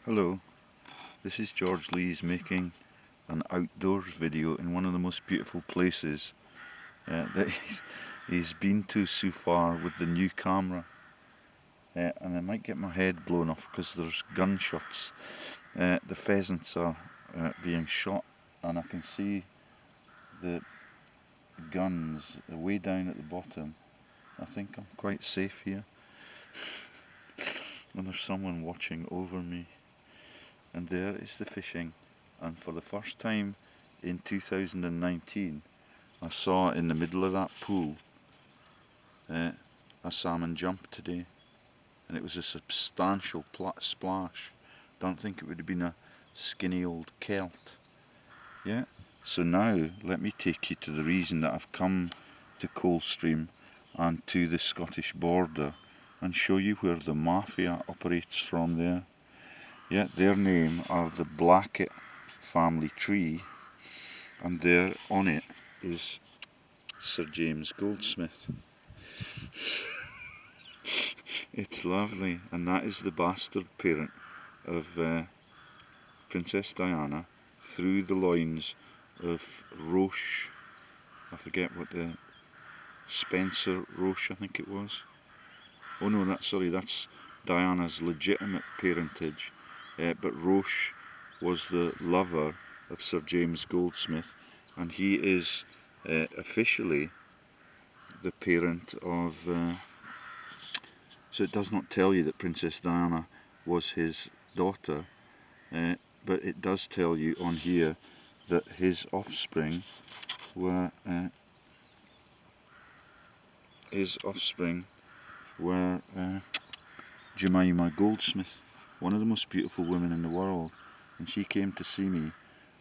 Hello, this is George Lees making an outdoors video in one of the most beautiful places that he's been to so far with the new camera. And I might get my head blown off because there's gunshots. The pheasants are being shot, and I can see the guns way down at the bottom. I think I'm quite safe here. And there's someone watching over me. And there is the fishing. And for the first time in 2019, I saw in the middle of that pool a salmon jump today, and it was a substantial splash. Don't think it would have been a skinny old Kellett. Yeah. So now let me take you to the reason that I've come to Coldstream and to the Scottish border and show you where the mafia operates from there. Yeah, their name are the Blackett family tree, and there on it is Sir James Goldsmith. It's lovely, and that is the bastard parent of Princess Diana through the loins of Roche. I forget what the Spencer Roche, I think it was. Oh no, that's Diana's legitimate parentage. But Roche was the lover of Sir James Goldsmith, and he is officially the parent of. So it does not tell you that Princess Diana was his daughter, but it does tell you on here that his offspring were Jemima Goldsmith, one of the most beautiful women in the world, and she came to see me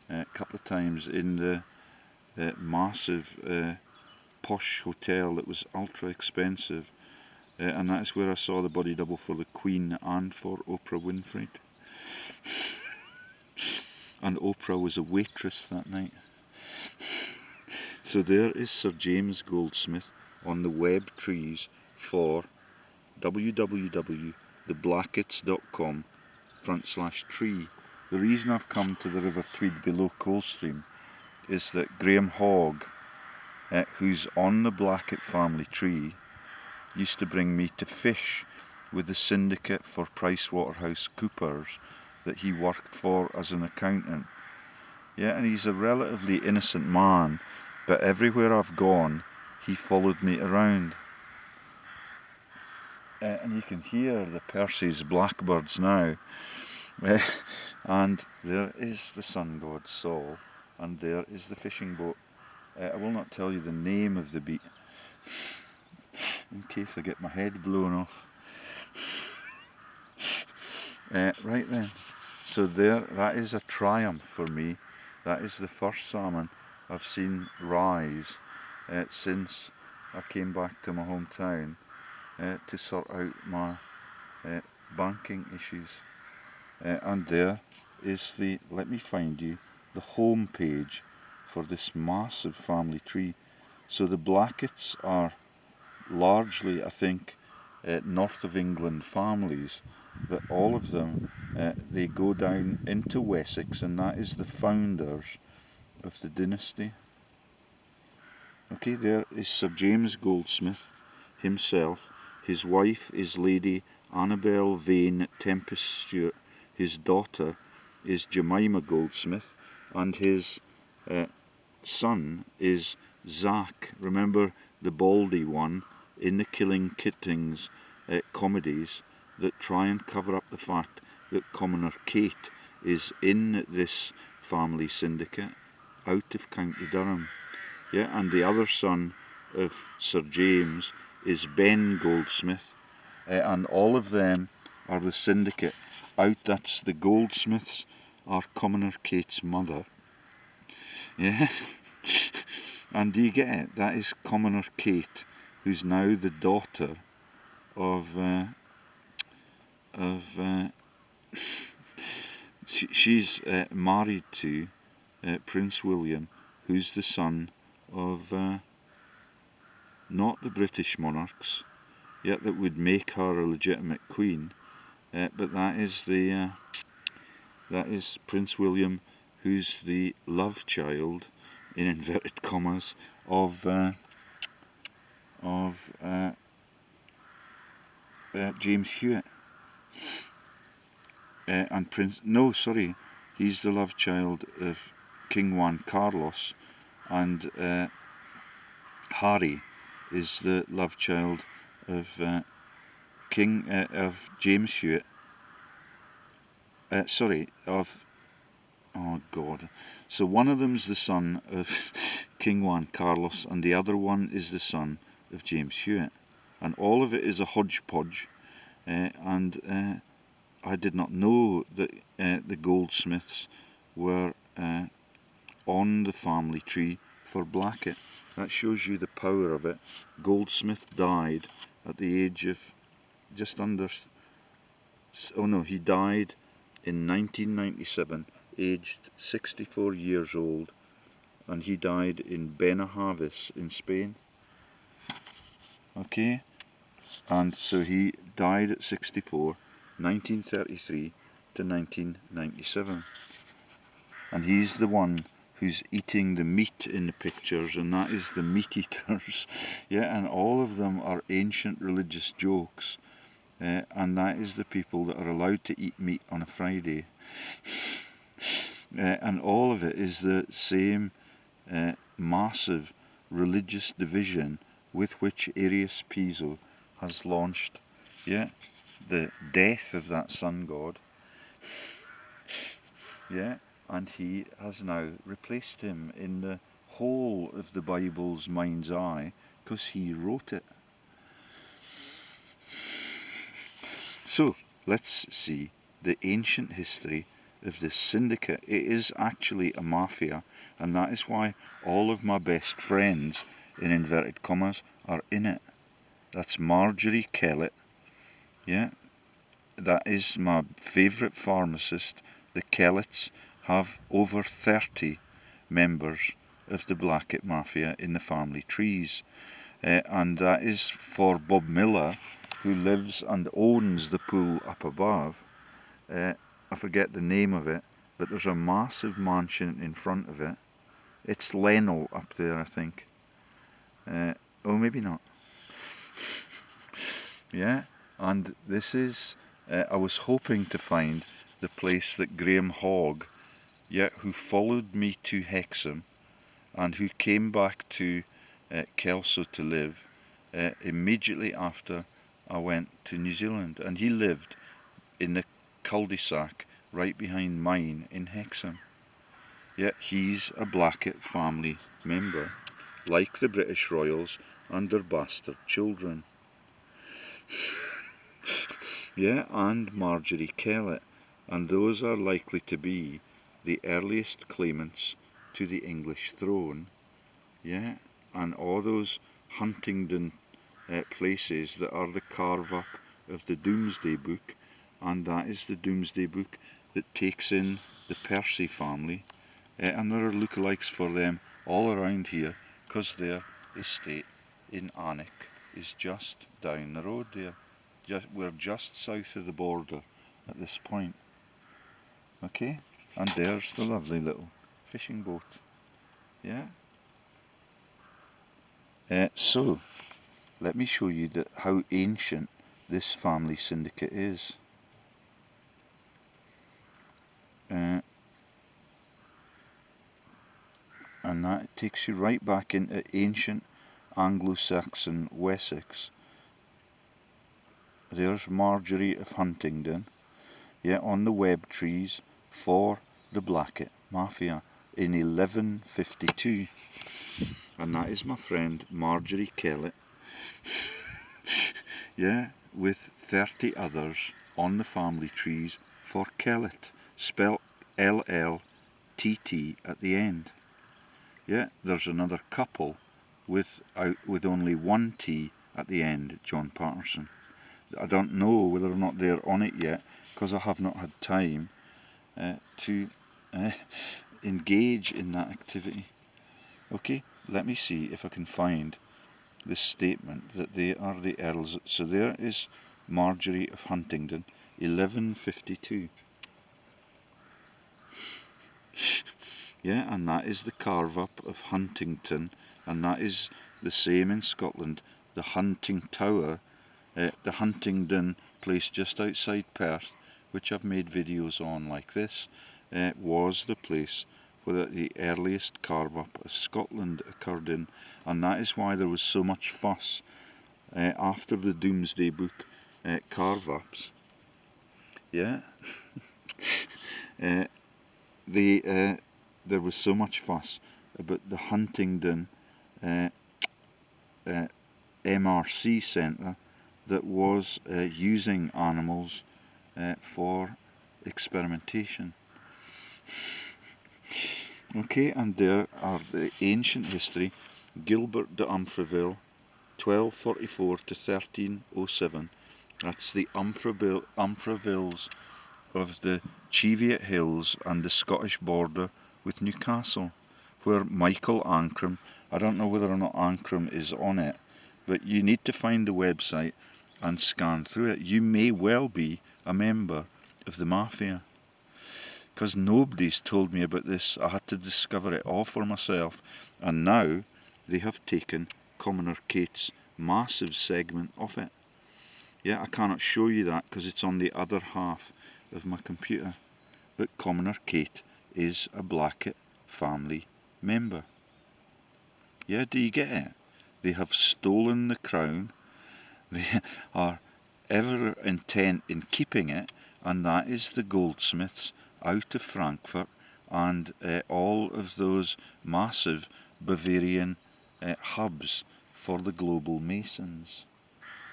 a couple of times in the massive posh hotel that was ultra expensive, and that is where I saw the body double for the Queen and for Oprah Winfrey. And Oprah was a waitress that night. So there is Sir James Goldsmith on the web trees for www.theblacketts.com/tree. The reason I've come to the River Tweed below Coldstream is that Graham Hogg, who's on the Blackett family tree, used to bring me to fish with the Syndicate for PricewaterhouseCoopers that he worked for as an accountant. Yeah, and he's a relatively innocent man, but everywhere I've gone, he followed me around. And you can hear the Percy's blackbirds now. And there is the sun god Sol, and there is the fishing boat. I will not tell you the name of the beat, in case I get my head blown off. Right then, so that is a triumph for me. That is the first salmon I've seen rise since I came back to my hometown to sort out my banking issues. And there is let me find you, the home page for this massive family tree. So the Blacketts are largely, I think, north of England families, but all of them, they go down into Wessex, and that is the founders of the dynasty. Okay, there is Sir James Goldsmith himself. His wife is Lady Annabel Vane Tempest Stewart. His daughter is Jemima Goldsmith, and his son is Zach. Remember the baldy one in the Killing Kittings comedies that try and cover up the fact that Commoner Kate is in this family syndicate out of County Durham. Yeah, and the other son of Sir James is Ben Goldsmith, and all of them are the syndicate out. That's the Goldsmiths are Commoner Kate's mother. Yeah. And do you get it? That is Commoner Kate, who's now the daughter of she's married to Prince William, who's the son of not the British monarchs, yet that would make her a legitimate queen, but that is the that is Prince William, who's the love child, in inverted commas, of James Hewitt. And he's the love child of King Juan Carlos, and Harry is the love child of of James Hewitt. Oh God. So one of them's the son of King Juan Carlos, and the other one is the son of James Hewitt, and all of it is a hodgepodge. And I did not know that the Goldsmiths were on the family tree for Blackett. That shows you the power of it. Goldsmith died at the age of just under... Oh no, he died in 1997, aged 64 years old, and he died in Benahavis in Spain. Okay, and so he died at 64, 1933 to 1997. And he's the one who's eating the meat in the pictures, and that is the meat eaters. Yeah, and all of them are ancient religious jokes, and that is the people that are allowed to eat meat on a Friday. And all of it is the same massive religious division with which Arius Piso has launched, yeah, the death of that sun god. Yeah, and he has now replaced him in the whole of the Bible's mind's eye, because he wrote it. So, let's see the ancient history of this syndicate. It is actually a mafia, and that is why all of my best friends, in inverted commas, are in it. That's Marjory Kellet, yeah, that is my favourite pharmacist. The Kelletts have over 30 members of the Blackett Mafia in the family trees. And that is for Bob Miller, who lives and owns the pool up above. I forget the name of it, but there's a massive mansion in front of it. It's Lennell up there, I think. Oh, maybe not. Yeah, and this is... I was hoping to find the place that Graham Hogg, yeah, who followed me to Hexham and who came back to Kelso to live immediately after I went to New Zealand, and he lived in the cul-de-sac right behind mine in Hexham. Yeah, he's a Blackett family member, like the British Royals and their bastard children. Yeah, and Marjory Kellet, and those are likely to be the earliest claimants to the English throne. Yeah, and all those Huntingdon places that are the carve-up of the Doomsday Book, and that is the Doomsday Book that takes in the Percy family, and there are lookalikes for them all around here, because their estate in Alnwick is just down the road there. We're just south of the border at this point. Okay, and there's the lovely little fishing boat. Yeah. So, let me show you how ancient this family syndicate is. And that takes you right back into ancient Anglo-Saxon Wessex. There's Marjory of Huntingdon, yeah, on the web trees for the Blackett Mafia in 1152. And that is my friend Marjory Kellet, yeah, with 30 others on the family trees for Kellett, spelled L-L-T-T at the end. Yeah, there's another couple with only one T at the end, John Patterson. I don't know whether or not they're on it yet, because I have not had time to engage in that activity. Okay, let me see if I can find this statement that they are the Earls. So there is Marjory of Huntingdon, 1152. Yeah, and that is the carve up of Huntington, and that is the same in Scotland. The Hunting Tower, the Huntingdon place just outside Perth, which I've made videos on like this, was the place where the earliest carve up of Scotland occurred in, and that is why there was so much fuss after the Domesday Book carve ups. Yeah. There was so much fuss about the Huntingdon MRC centre that was using animals for experimentation. Okay, and there are the ancient history. Gilbert de Umfreville, 1244 to 1307. That's the Umfrevilles of the Cheviot Hills and the Scottish border with Newcastle, where Michael Ancram, I don't know whether or not Ancram is on it, but you need to find the website and scan through it. You may well be a member of the mafia, because nobody's told me about this. I had to discover it all for myself, and now they have taken Commoner Kate's massive segment of it. Yeah, I cannot show you that because it's on the other half of my computer, but Commoner Kate is a Blackett family member. Yeah, do you get it? They have stolen the crown, they are ever intent in keeping it, and that is the Goldsmiths out of Frankfurt and all of those massive Bavarian hubs for the global masons.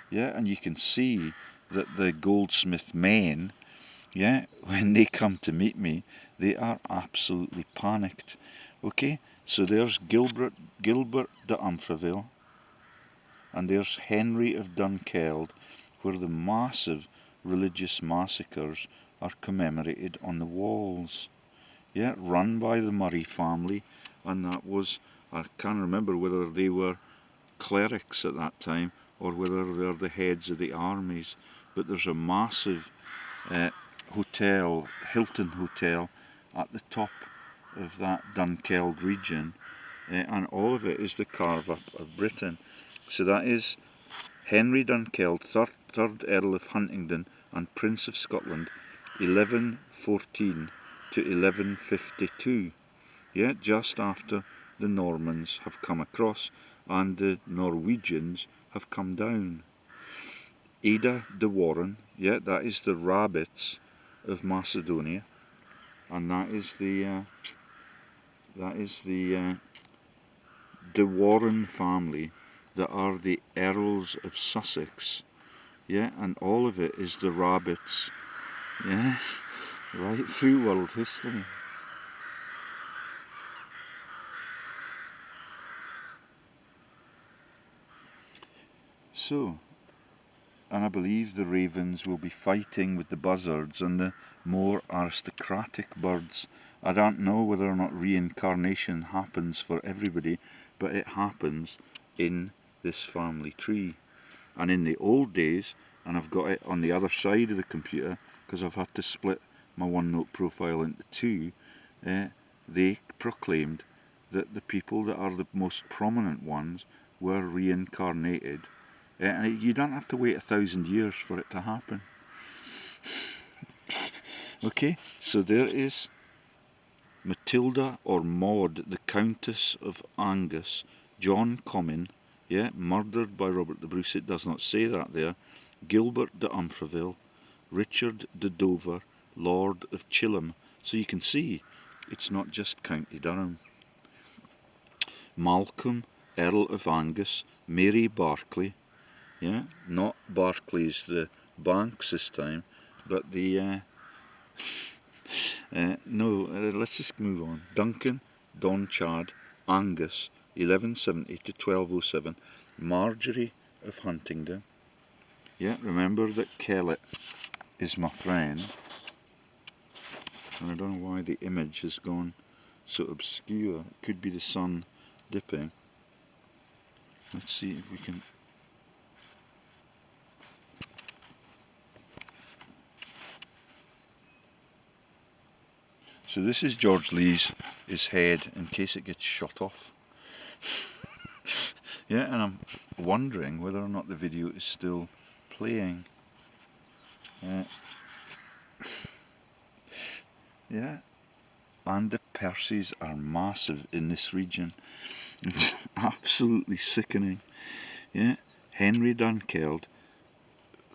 Yeah, and you can see that the Goldsmith men, yeah, when they come to meet me, they are absolutely panicked. Okay, so there's Gilbert de Umfreville, and there's Henry of Dunkeld, where the massive religious massacres are commemorated on the walls. Yeah, run by the Murray family, and that was, I can't remember whether they were clerics at that time or whether they're the heads of the armies, but there's a massive hotel, Hilton Hotel, at the top of that Dunkeld region, and all of it is the carve up of Britain. So that is Henry Dunkeld, 3rd Earl of Huntingdon and Prince of Scotland, 1114 to 1152. Yeah, just after the Normans have come across and the Norwegians have come down. Ada de Warren, yeah, that is the rabbits of Macedonia, and that is the de Warren family that are the Earls of Sussex. Yeah, and all of it is the rabbits. Yeah, right through world history. So, and I believe the ravens will be fighting with the buzzards and the more aristocratic birds. I don't know whether or not reincarnation happens for everybody, but it happens in this family tree. And in the old days, and I've got it on the other side of the computer because I've had to split my OneNote profile into two, they proclaimed that the people that are the most prominent ones were reincarnated. And you don't have to wait 1,000 years for it to happen. Okay, so there is Matilda or Maud, the Countess of Angus, John Comyn, yeah, murdered by Robert the Bruce, it does not say that there, Gilbert de Umfreville, Richard de Dover, Lord of Chilham. So you can see, it's not just County Durham. Malcolm, Earl of Angus, Mary Barclay, yeah, not Barclays the banks this time, but the let's just move on. Duncan, Don Chad, Angus, 1170 to 1207. Marjory of Huntingdon. Yeah, remember that Kellett is my friend. And I don't know why the image has gone so obscure. It could be the sun dipping. Let's see if we can... So this is George Lee's his head in case it gets shot off. Yeah, and I'm wondering whether or not the video is still playing. Yeah, and the Percys are massive in this region. It's absolutely sickening. Yeah, Henry Dunkeld,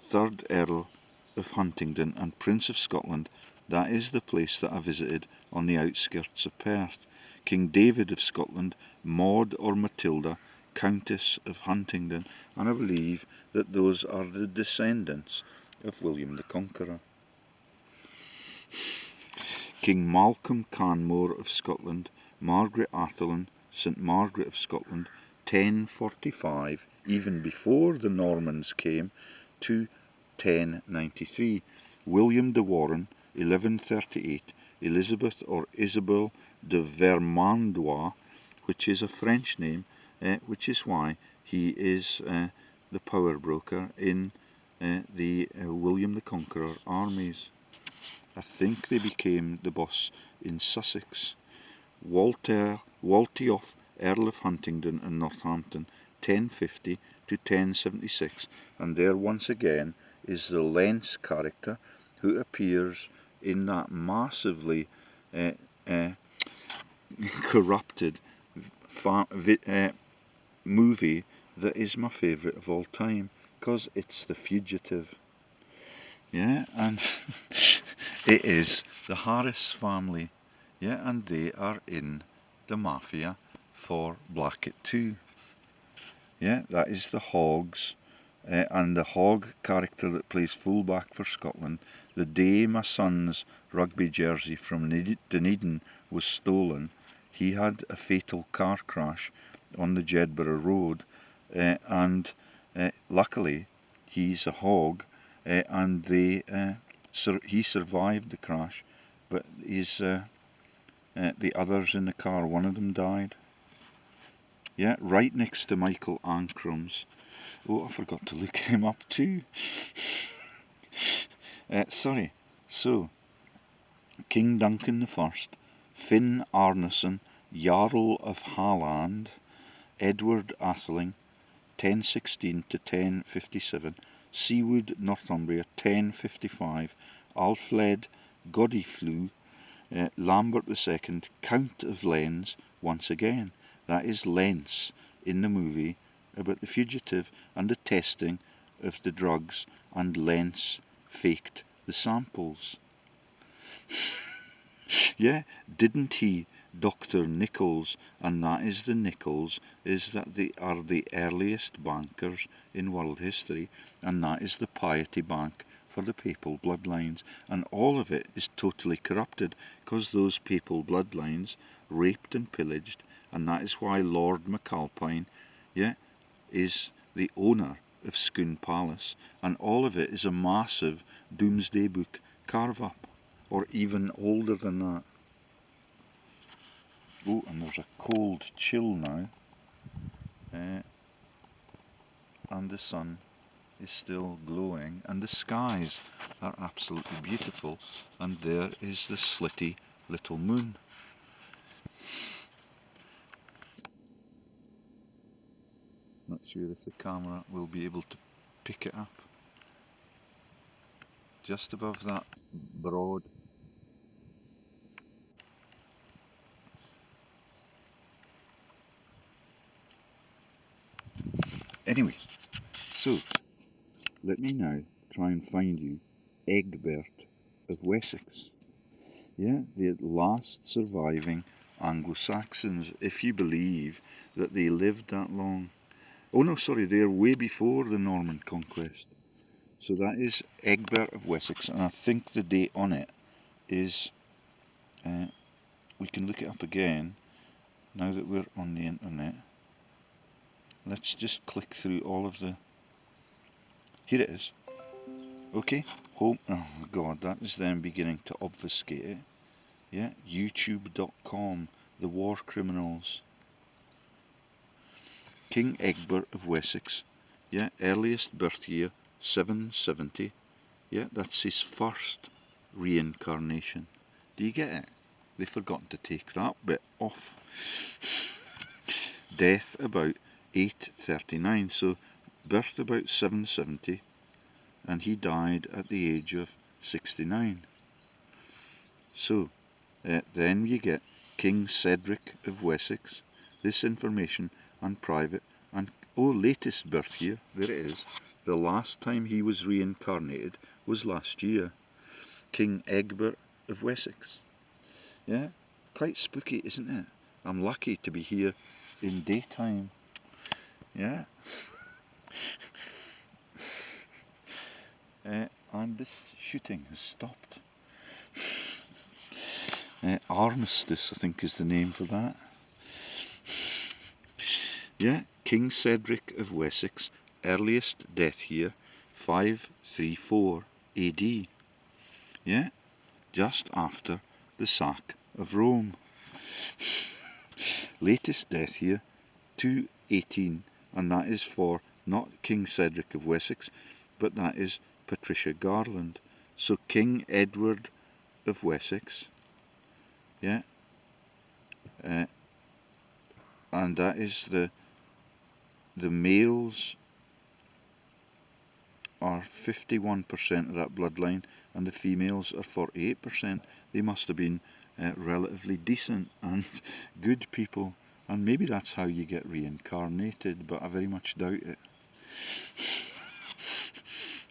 3rd Earl of Huntingdon and Prince of Scotland, that is the place that I visited on the outskirts of Perth. King David of Scotland, Maud or Matilda, Countess of Huntingdon, and I believe that those are the descendants of William the Conqueror. King Malcolm Canmore of Scotland, Margaret Athelin, St Margaret of Scotland, 1045, even before the Normans came, to 1093. William de Warenne, 1138, Elizabeth or Isabel de Vermandois, which is a French name, which is why he is the power broker in the William the Conqueror armies. I think they became the boss in Sussex. Waltheof, Earl of Huntingdon and Northampton, 1050 to 1076, and there once again is the Lens character who appears in that massively corrupted movie that is my favourite of all time, because it's The Fugitive. Yeah, and it is the Harris family. Yeah, and they are in the mafia for Blackett too. Yeah, that is the Hoggs. And the Hogg character that plays fullback for Scotland, the day my son's rugby jersey from Dunedin was stolen, he had a fatal car crash on the Jedburgh Road, and luckily he's a Hogg, and he survived the crash, but the others in the car, one of them died. Yeah, right next to Michael Ancrum's. Oh, I forgot to look him up too. Sorry. So, King Duncan I, Finn Arneson, Jarl of Halland, Edward Atheling, 1016 to 1057, Seawood, Northumbria, 1055, Alfled Godiflu, Lambert II, Count of Lens, once again. That is Lens in the movie about the fugitive and the testing of the drugs, and Lens faked the samples. Yeah, didn't he, Dr. Nichols? And that is the Nichols, is that they are the earliest bankers in world history, and that is the Piety Bank for the papal bloodlines, and all of it is totally corrupted, because those papal bloodlines raped and pillaged, and that is why Lord McAlpine, yeah, is the owner of Scone Palace, and all of it is a massive Doomsday Book carve-up, or even older than that. Oh, and there's a cold chill now, and the sun is still glowing, and the skies are absolutely beautiful, and there is the slitty little moon. Not sure if the camera will be able to pick it up. Just above that broad. Anyway, so let me now try and find you Egbert of Wessex. Yeah, the last surviving Anglo-Saxons, if you believe that they lived that long. Oh no, sorry, they're way before the Norman conquest. So that is Egbert of Wessex, and I think the date on it is, we can look it up again now that we're on the internet. Let's just click through all of the, here it is. Okay, home, oh my god, that is them beginning to obfuscate it. Yeah, youtube.com, the war criminals. King Egbert of Wessex, yeah, earliest birth year, 770. Yeah, that's his first reincarnation. Do you get it? they've forgotten to take that bit off. Death about 839, so birth about 770, and he died at the age of 69. So then you get King Cedric of Wessex. This information and private, and latest birth year, there it is. The last time he was reincarnated was last year. King Egbert of Wessex. Yeah, quite spooky, isn't it? I'm lucky to be here in daytime. Yeah. And this shooting has stopped. Armistice, I think, is the name for that. Yeah, King Cedric of Wessex, earliest death year, 534 AD. Yeah, just after the sack of Rome. Latest death year, 218, and that is for not King Cedric of Wessex, but that is Patricia Garland. So King Edward of Wessex, yeah, and that is the males are 51% of that bloodline, and the females are 48%. They must have been relatively decent and good people, and maybe that's how you get reincarnated, but I very much doubt it.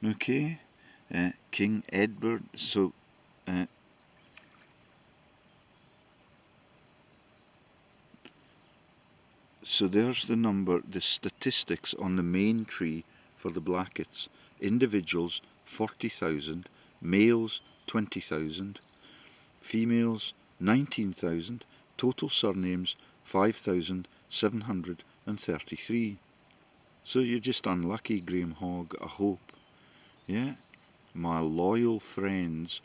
Okay, King Edward, so there's the number, the statistics on the main tree for the Blacketts. Individuals 40,000, males 20,000, females 19,000, total surnames 5,733. So you're just unlucky, Graham Hogg, I hope. Yeah, my loyal friends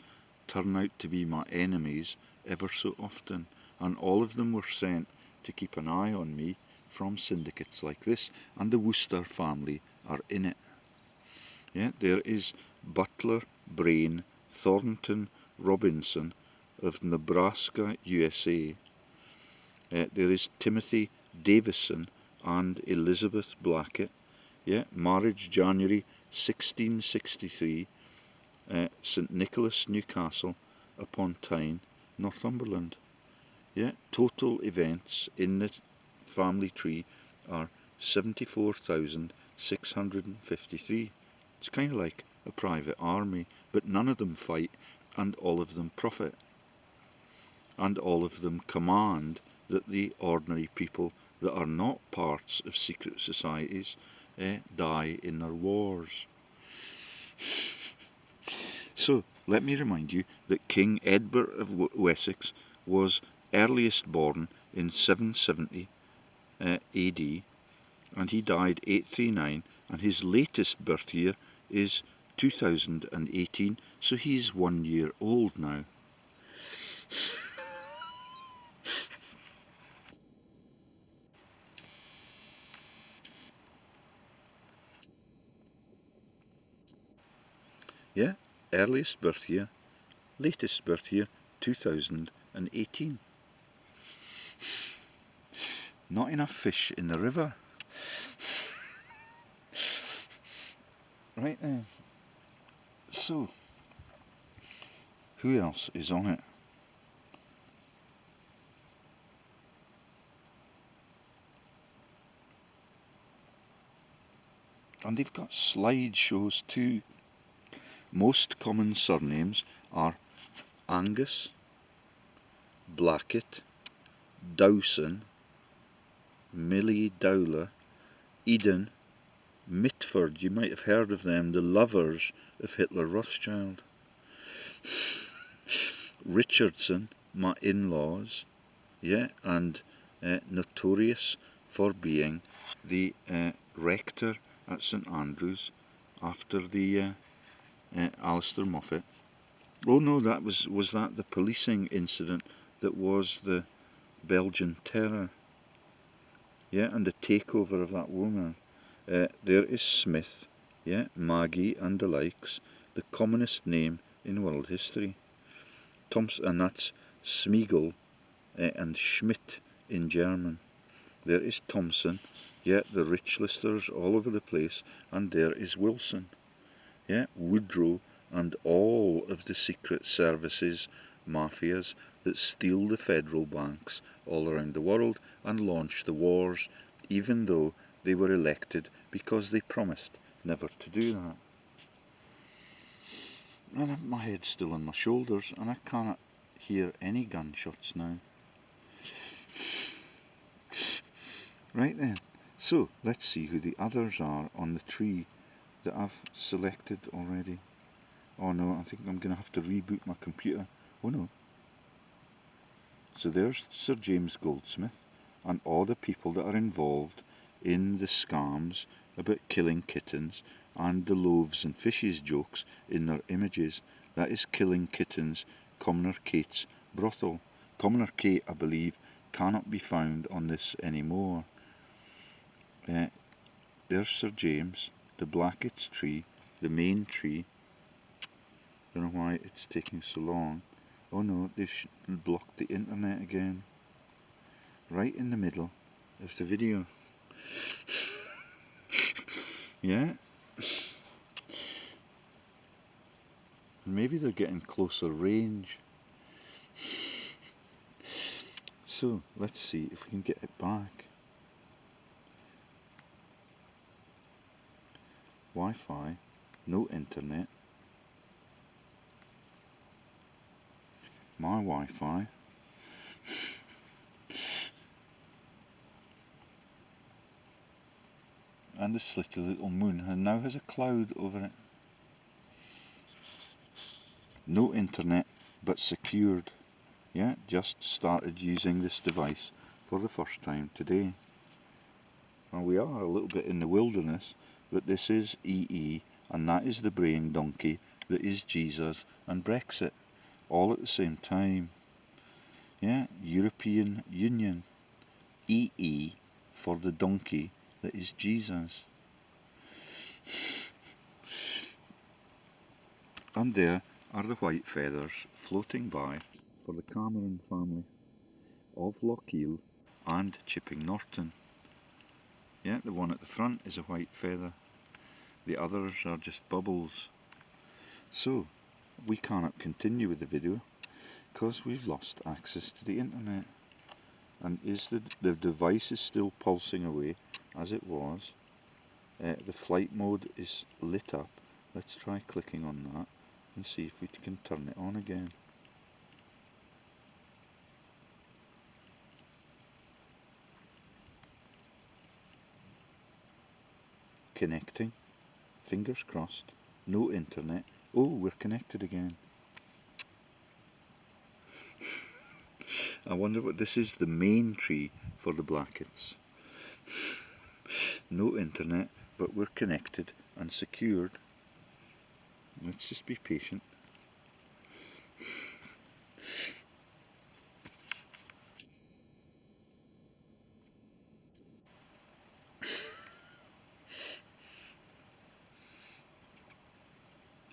turn out to be my enemies ever so often, and all of them were sent to keep an eye on me from syndicates like this, and the Worcester family are in it. Yeah, there is Butler, Brain, Thornton, Robinson of Nebraska, USA. There is Timothy Davison and Elizabeth Blackett. Yeah, marriage January 1663, St Nicholas, Newcastle upon Tyne, Northumberland. Yeah, total events in the family tree are 74,653. It's kind of like a private army, but none of them fight, and all of them profit, and all of them command that the ordinary people that are not parts of secret societies die in their wars. So let me remind you that King Edward of Wessex was earliest born in 770 AD, and he died 839, and his latest birth year is 2018, so he's 1 year old now. Yeah, earliest birth year, latest birth year, 2018. Not enough fish in the river. Right then. So, who else is on it? And they've got slideshows too. Most common surnames are Angus, Blackett, Dowson, Millie Dowler, Eden, Mitford, you might have heard of them, the lovers of Hitler Rothschild. Richardson, my in-laws, yeah, and notorious for being the rector at St Andrews after the Alistair Moffat. Oh no, that was that the policing incident that was the Belgian terror. Yeah, and the takeover of that woman. There is Smith, yeah, Maggie and the likes, the commonest name in world history. Thompson, and that's Smeagol, and Schmidt in German. There is Thompson, yeah, the rich listers all over the place, and there is Wilson, yeah, Woodrow, and all of the secret services, mafias that steal the federal banks all around the world and launch the wars, even though they were elected because they promised never to do that. And my head's still on my shoulders and I cannot hear any gunshots now. Right then, so let's see who the others are on the tree that I've selected already. Oh no, I think I'm going to have to reboot my computer. Oh no. So there's Sir James Goldsmith and all the people that are involved in the scams about killing kittens and the loaves and fishes jokes in their images. That is Killing Kittens, Commoner Kate's brothel. Commoner Kate, I believe, cannot be found on this anymore. There's Sir James, the Blackett's tree, the main tree. Don't know why it's taking so long. Oh no, they blocked the internet again. Right in the middle of the video. Yeah. Maybe they're getting closer range. So let's see if we can get it back. Wi-Fi, no internet. My Wi-Fi. And the slick little moon and now has a cloud over it. No internet, but secured. Yeah, just started using this device for the first time today. Well, we are a little bit in the wilderness, but this is EE, and that is the brain donkey that is Jesus and Brexit, all at the same time. Yeah, European Union. EE for the donkey that is Jesus. And there are the white feathers floating by for the Cameron family of Lochiel and Chipping Norton. Yeah, the one at the front is a white feather. The others are just bubbles. So, we cannot continue with the video because we've lost access to the internet. And is the device is still pulsing away as it was. The flight mode is lit up. Let's try clicking on that and see if we can turn it on again. Connecting. Fingers crossed. No internet. Oh, we're connected again. I wonder what this is, the main tree for the Blacketts. No internet, but we're connected and secured. Let's just be patient.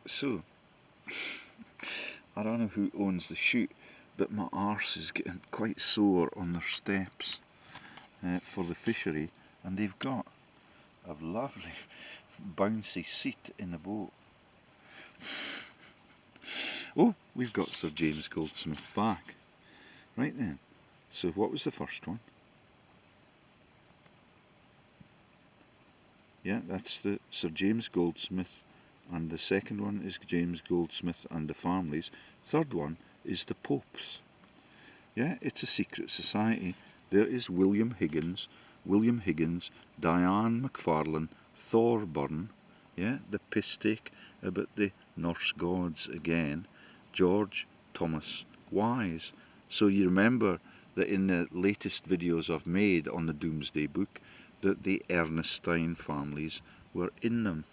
So, I don't know who owns the chute, but my arse is getting quite sore on their steps for the fishery, and they've got a lovely bouncy seat in the boat. Oh, we've got Sir James Goldsmith back. Right then, so what was the first one? Yeah, that's the Sir James Goldsmith, and the second one is James Goldsmith and the families. Third one is the Popes. Yeah, it's a secret society. There is William Higgins, Diane McFarlane, Thorburn, yeah, the piss take about the Norse gods again, George Thomas Wise. So you remember that in the latest videos I've made on the Doomsday Book, that the Ernestine families were in them.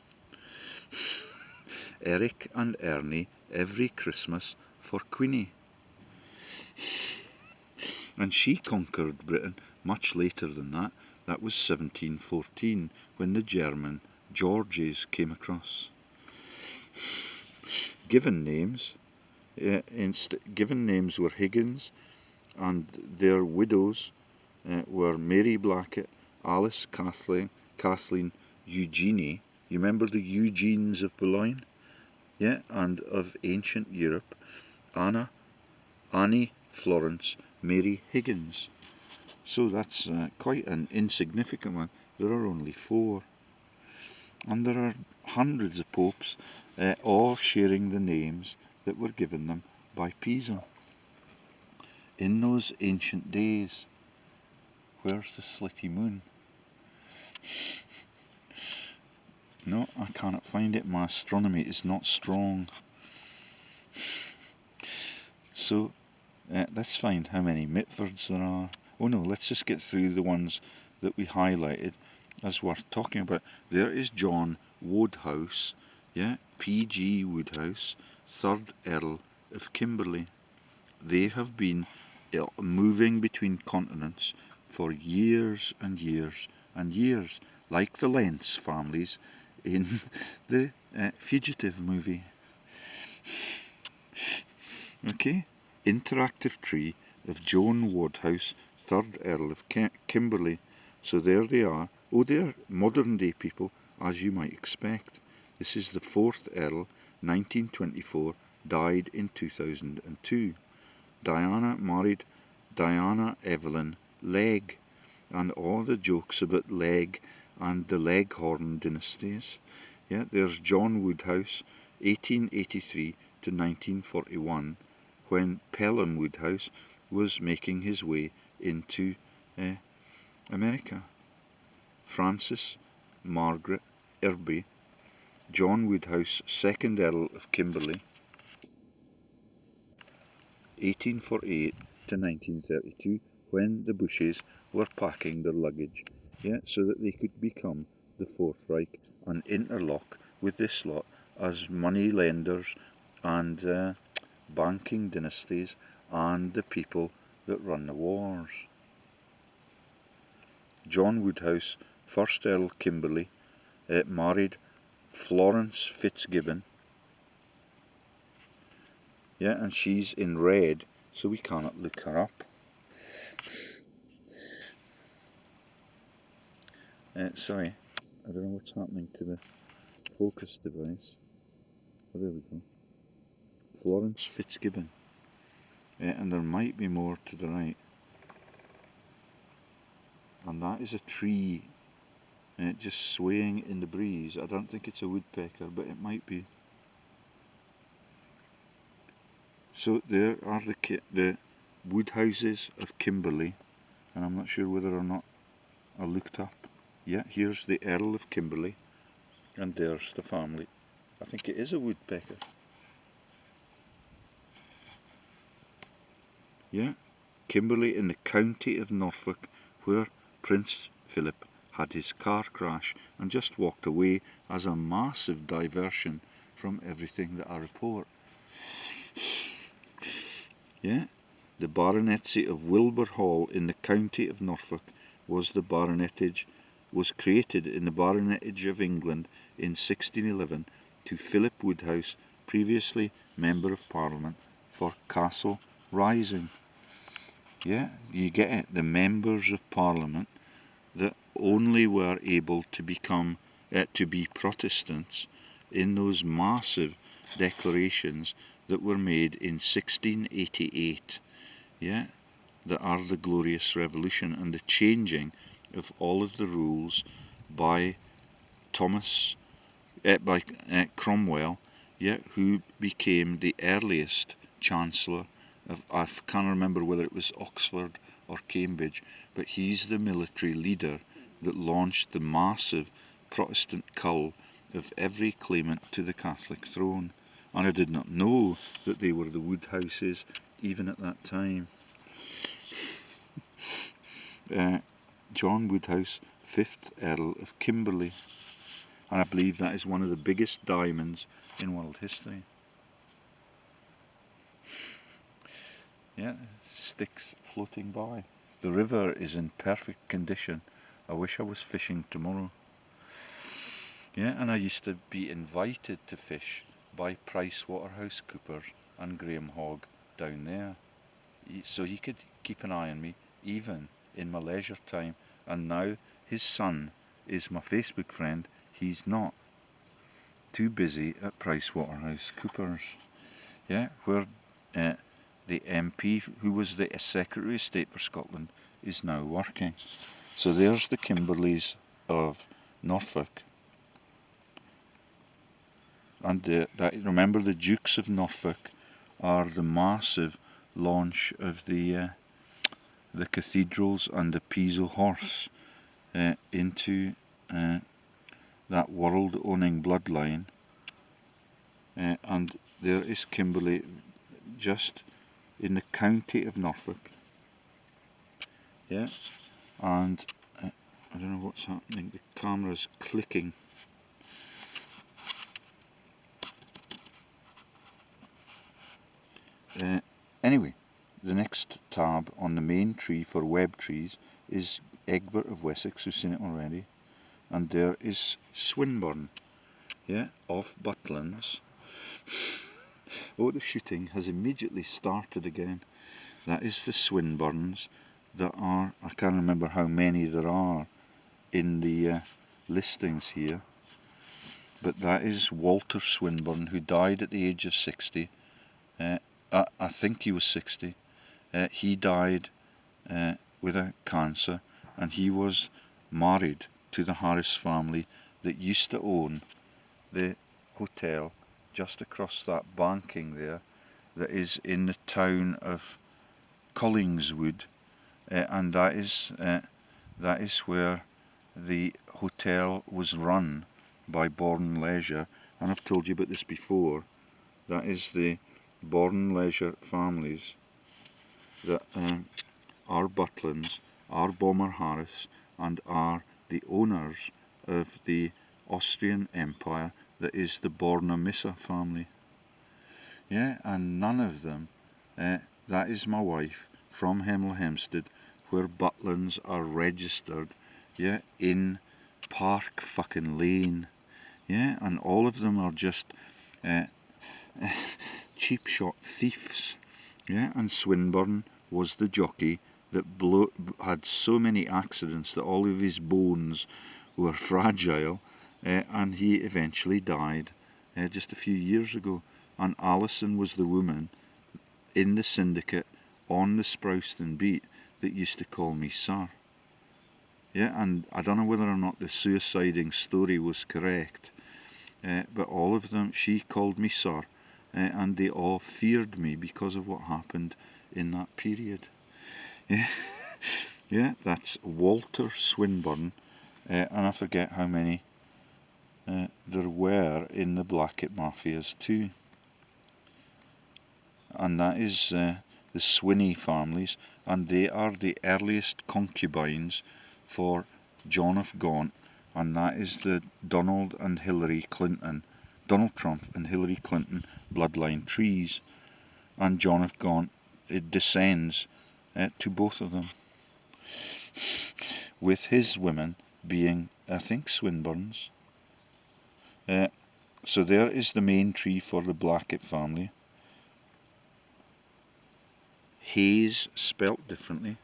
Eric and Ernie every Christmas for Queenie. And she conquered Britain much later than that. That was 1714 when the German Georges came across. Given names, given names were Higgins, and their widows were Mary Blackett, Alice Kathleen Eugenie. You remember the Eugenes of Boulogne? Yeah, and of ancient Europe, Annie Florence Mary Higgins. So that's quite an insignificant one. There are only 4. And there are hundreds of popes, all sharing the names that were given them by Pisa. In those ancient days, where's the slitty moon? No, I cannot find it. My astronomy is not strong. So let's find how many Mitfords there are. Oh no, let's just get through the ones that we highlighted as worth talking about. There is John Wodehouse, yeah, P.G. Wodehouse, 3rd Earl of Kimberley. They have been moving between continents for years and years and years, like the Lentz families in the Fugitive movie. Okay, interactive tree of Joan Wodehouse, 3rd Earl of Kimberley. So there they are. Oh, they're modern day people, as you might expect. This is the 4th Earl, 1924, died in 2002. Diana married Diana Evelyn Legge, and all the jokes about Legge and the Leghorn dynasties. Yeah, there's John Wodehouse, 1883 to 1941, when Pelham Wodehouse was making his way into America. Frances Margaret Irby, John Wodehouse, 2nd Earl of Kimberley, 1848 to 1932, when the Bushes were packing their luggage, yeah, so that they could become the Fourth Reich and interlock with this lot as money lenders and banking dynasties and the people that run the wars. John Wodehouse, 1st Earl Kimberley, married Florence Fitzgibbon. Yeah, and she's in red, so we cannot look her up. Sorry, I don't know what's happening to the focus device. Oh, there we go. Florence Fitzgibbon. And there might be more to the right. And that is a tree just swaying in the breeze. I don't think it's a woodpecker, but it might be. So there are the Woodhouses of Kimberley, and I'm not sure whether or not I looked up. Yeah, here's the Earl of Kimberley, and there's the family. I think it is a woodpecker. Yeah, Kimberley in the county of Norfolk, where Prince Philip had his car crash and just walked away as a massive diversion from everything that I report. Yeah, the baronetcy of Wilbur Hall in the county of Norfolk was created in the baronetage of England in 1611 to Philip Woodhouse, previously Member of Parliament for Castle Rising. Yeah, you get it, the members of Parliament that only were able to become, to be Protestants in those massive declarations that were made in 1688, yeah, that are the Glorious Revolution and the changing of all of the rules by Cromwell, yeah, who became the earliest Chancellor of, I can't remember whether it was Oxford or Cambridge, but he's the military leader that launched the massive Protestant cull of every claimant to the Catholic throne. And I did not know that they were the Woodhouses even at that time. John Woodhouse, 5th Earl of Kimberley. And I believe that is one of the biggest diamonds in world history. Yeah, sticks floating by. The river is in perfect condition. I wish I was fishing tomorrow. Yeah, and I used to be invited to fish by PricewaterhouseCoopers and Graham Hogg down there. So he could keep an eye on me even in my leisure time. And now his son is my Facebook friend. He's not. Too busy at PricewaterhouseCoopers. Yeah, where the MP, who was the Secretary of State for Scotland, is now working. So there's the Kimberleys of Norfolk. And remember, the Dukes of Norfolk are the massive launch of the cathedrals and the Piso horse into that world-owning bloodline. And there is Kimberley just in the county of Norfolk. Yeah, and I don't know what's happening. The camera's clicking. Anyway, the next tab on the main tree for web trees is Egbert of Wessex. We've seen it already. And there is Swinburne, yeah, of Buttlands. Oh, the shooting has immediately started again. That is the Swinburnes. There are, I can't remember how many there are in the listings here, but that is Walter Swinburne, who died at the age of 60. I think he was 60. He died with a cancer, and he was married to the Harris family that used to own the hotel just across that banking there that is in the town of Collingswood, and that is where the hotel was run by Born Leisure. And I've told you about this before. That is the Born Leisure families that are Buttlands, are Bomber Harris, and are the owners of the Austrian Empire that is the Borna-Missa family. Yeah, and none of them, that is my wife from Hemel Hempstead, where Buttlands are registered, yeah, in Park fucking Lane. Yeah, and all of them are just cheap shot thieves. Yeah, and Swinburne was the jockey that had so many accidents that all of his bones were fragile, and he eventually died just a few years ago. And Alison was the woman in the Syndicate on the Sprouston beat that used to call me sir. Yeah, and I don't know whether or not the suiciding story was correct, but all of them, she called me sir, and they all feared me because of what happened in that period. Yeah, yeah, that's Walter Swinburne, and I forget how many there were in the Blackett mafias too. And that is the Swinney families, and they are the earliest concubines for John of Gaunt, and that is the Donald Trump and Hillary Clinton bloodline trees, and John of Gaunt, it descends to both of them, with his women being, I think, Swinburnes. So there is the main tree for the Blackett family. Hayes, spelt differently,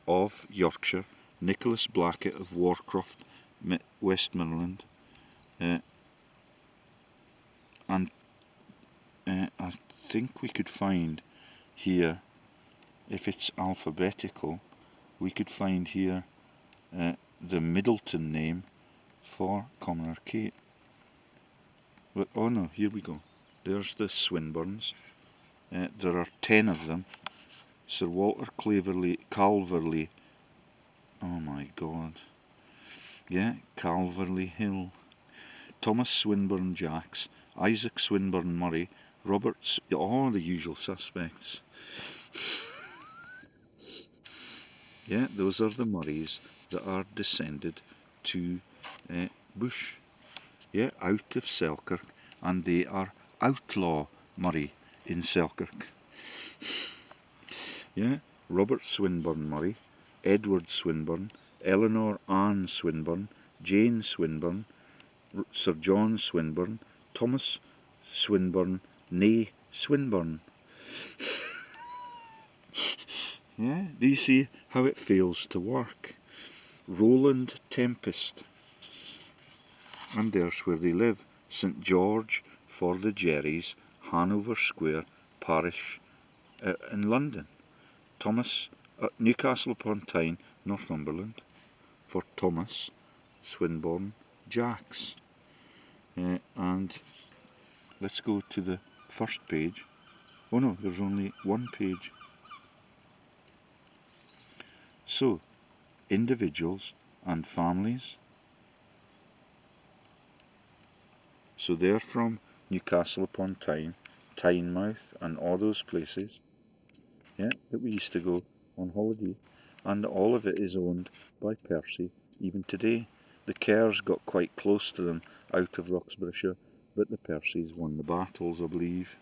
of Yorkshire, Nicholas Blackett of Warcroft, Westmoreland, and I think we could find here, if it's alphabetical, we could find here the Middleton name for Commoner Kate. But, oh no, here we go. There's the Swinburnes. There are 10 of them. Sir Walter Calverley. Oh my God. Yeah, Calverley Hill. Thomas Swinburne Jacks. Isaac Swinburne Murray. Roberts. All the usual suspects. Yeah, those are the Murrays that are descended to Bush. Yeah, out of Selkirk, and they are Outlaw Murray in Selkirk. Yeah, Robert Swinburne Murray, Edward Swinburne, Eleanor Ann Swinburne, Jane Swinburne, Sir John Swinburne, Thomas Swinburne, née Swinburne. Yeah, do you see how it fails to work? Roland Tempest, and there's where they live, St George for the Jerrys, Hanover Square, Parish, in London. Thomas, Newcastle upon Tyne, Northumberland, for Thomas Swinburne Jacks. And let's go to the first page. Oh no, there's only one page. So, individuals and families. So they're from Newcastle upon Tyne, Tynemouth, and all those places, yeah, that we used to go on holiday. And all of it is owned by Percy, even today. The Kerrs got quite close to them out of Roxburghshire, but the Percys won the battles, I believe.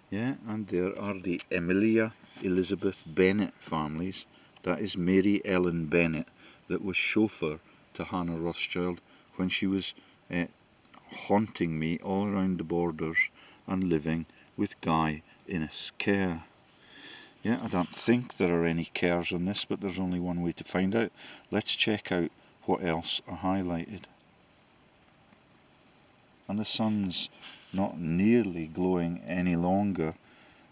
Yeah, and there are the Emilia Elizabeth Bennet families. That is Mary Ellen Bennet, that was chauffeur to Hannah Rothschild when she was haunting me all around the borders and living with Guy Innes Kerr. Yeah, I don't think there are any Kerrs on this, but there's only one way to find out. Let's check out what else are highlighted. And the sun's not nearly glowing any longer,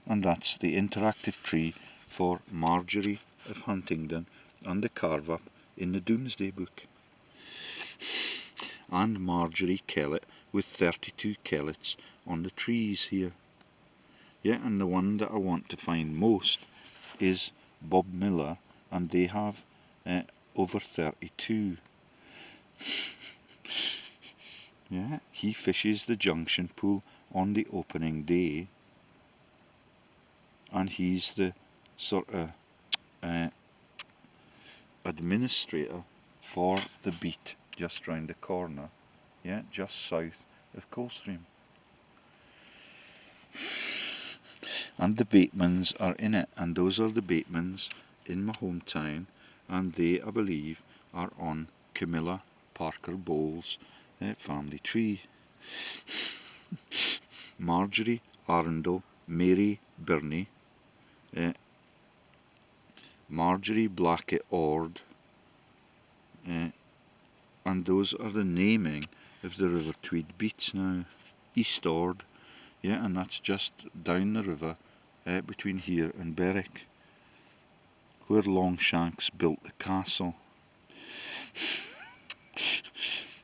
and that's the interactive tree for Marjory of Huntingdon and the carve up in the Doomsday Book. And Marjory Kellet with 32 Kellets on the trees here. Yeah, and the one that I want to find most is Bob Miller, and they have over 32. Yeah, he fishes the junction pool on the opening day, and he's the sort of administrator for the beat just round the corner, yeah, just south of Coldstream. And the Batemans are in it, and those are the Batemans in my hometown, and they, I believe, are on Camilla Parker Bowles' family tree. Marjorie Arundel, Mary Birney, Marjorie Blackett Ord, and those are the naming of the River Tweed beats now. East Ord, yeah, and that's just down the river between here and Berwick, where Longshanks built the castle.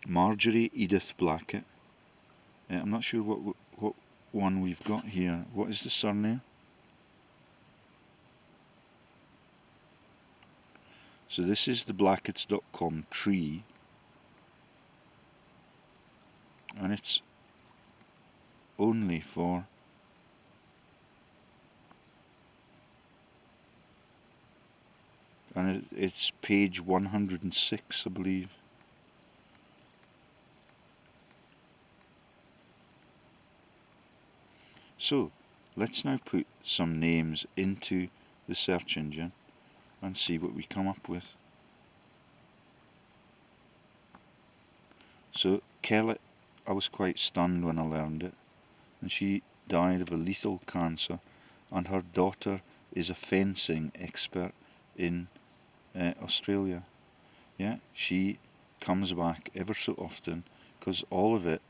Marjorie Edith Blackett. I'm not sure what one we've got here. What is the surname? So this is the blacketts.com tree, and it's only for it's page 106, I believe. So let's now put some names into the search engine and see what we come up with. So Kellett, I was quite stunned when I learned it, and she died of a lethal cancer, and her daughter is a fencing expert in Australia. Yeah, she comes back ever so often, because all of it,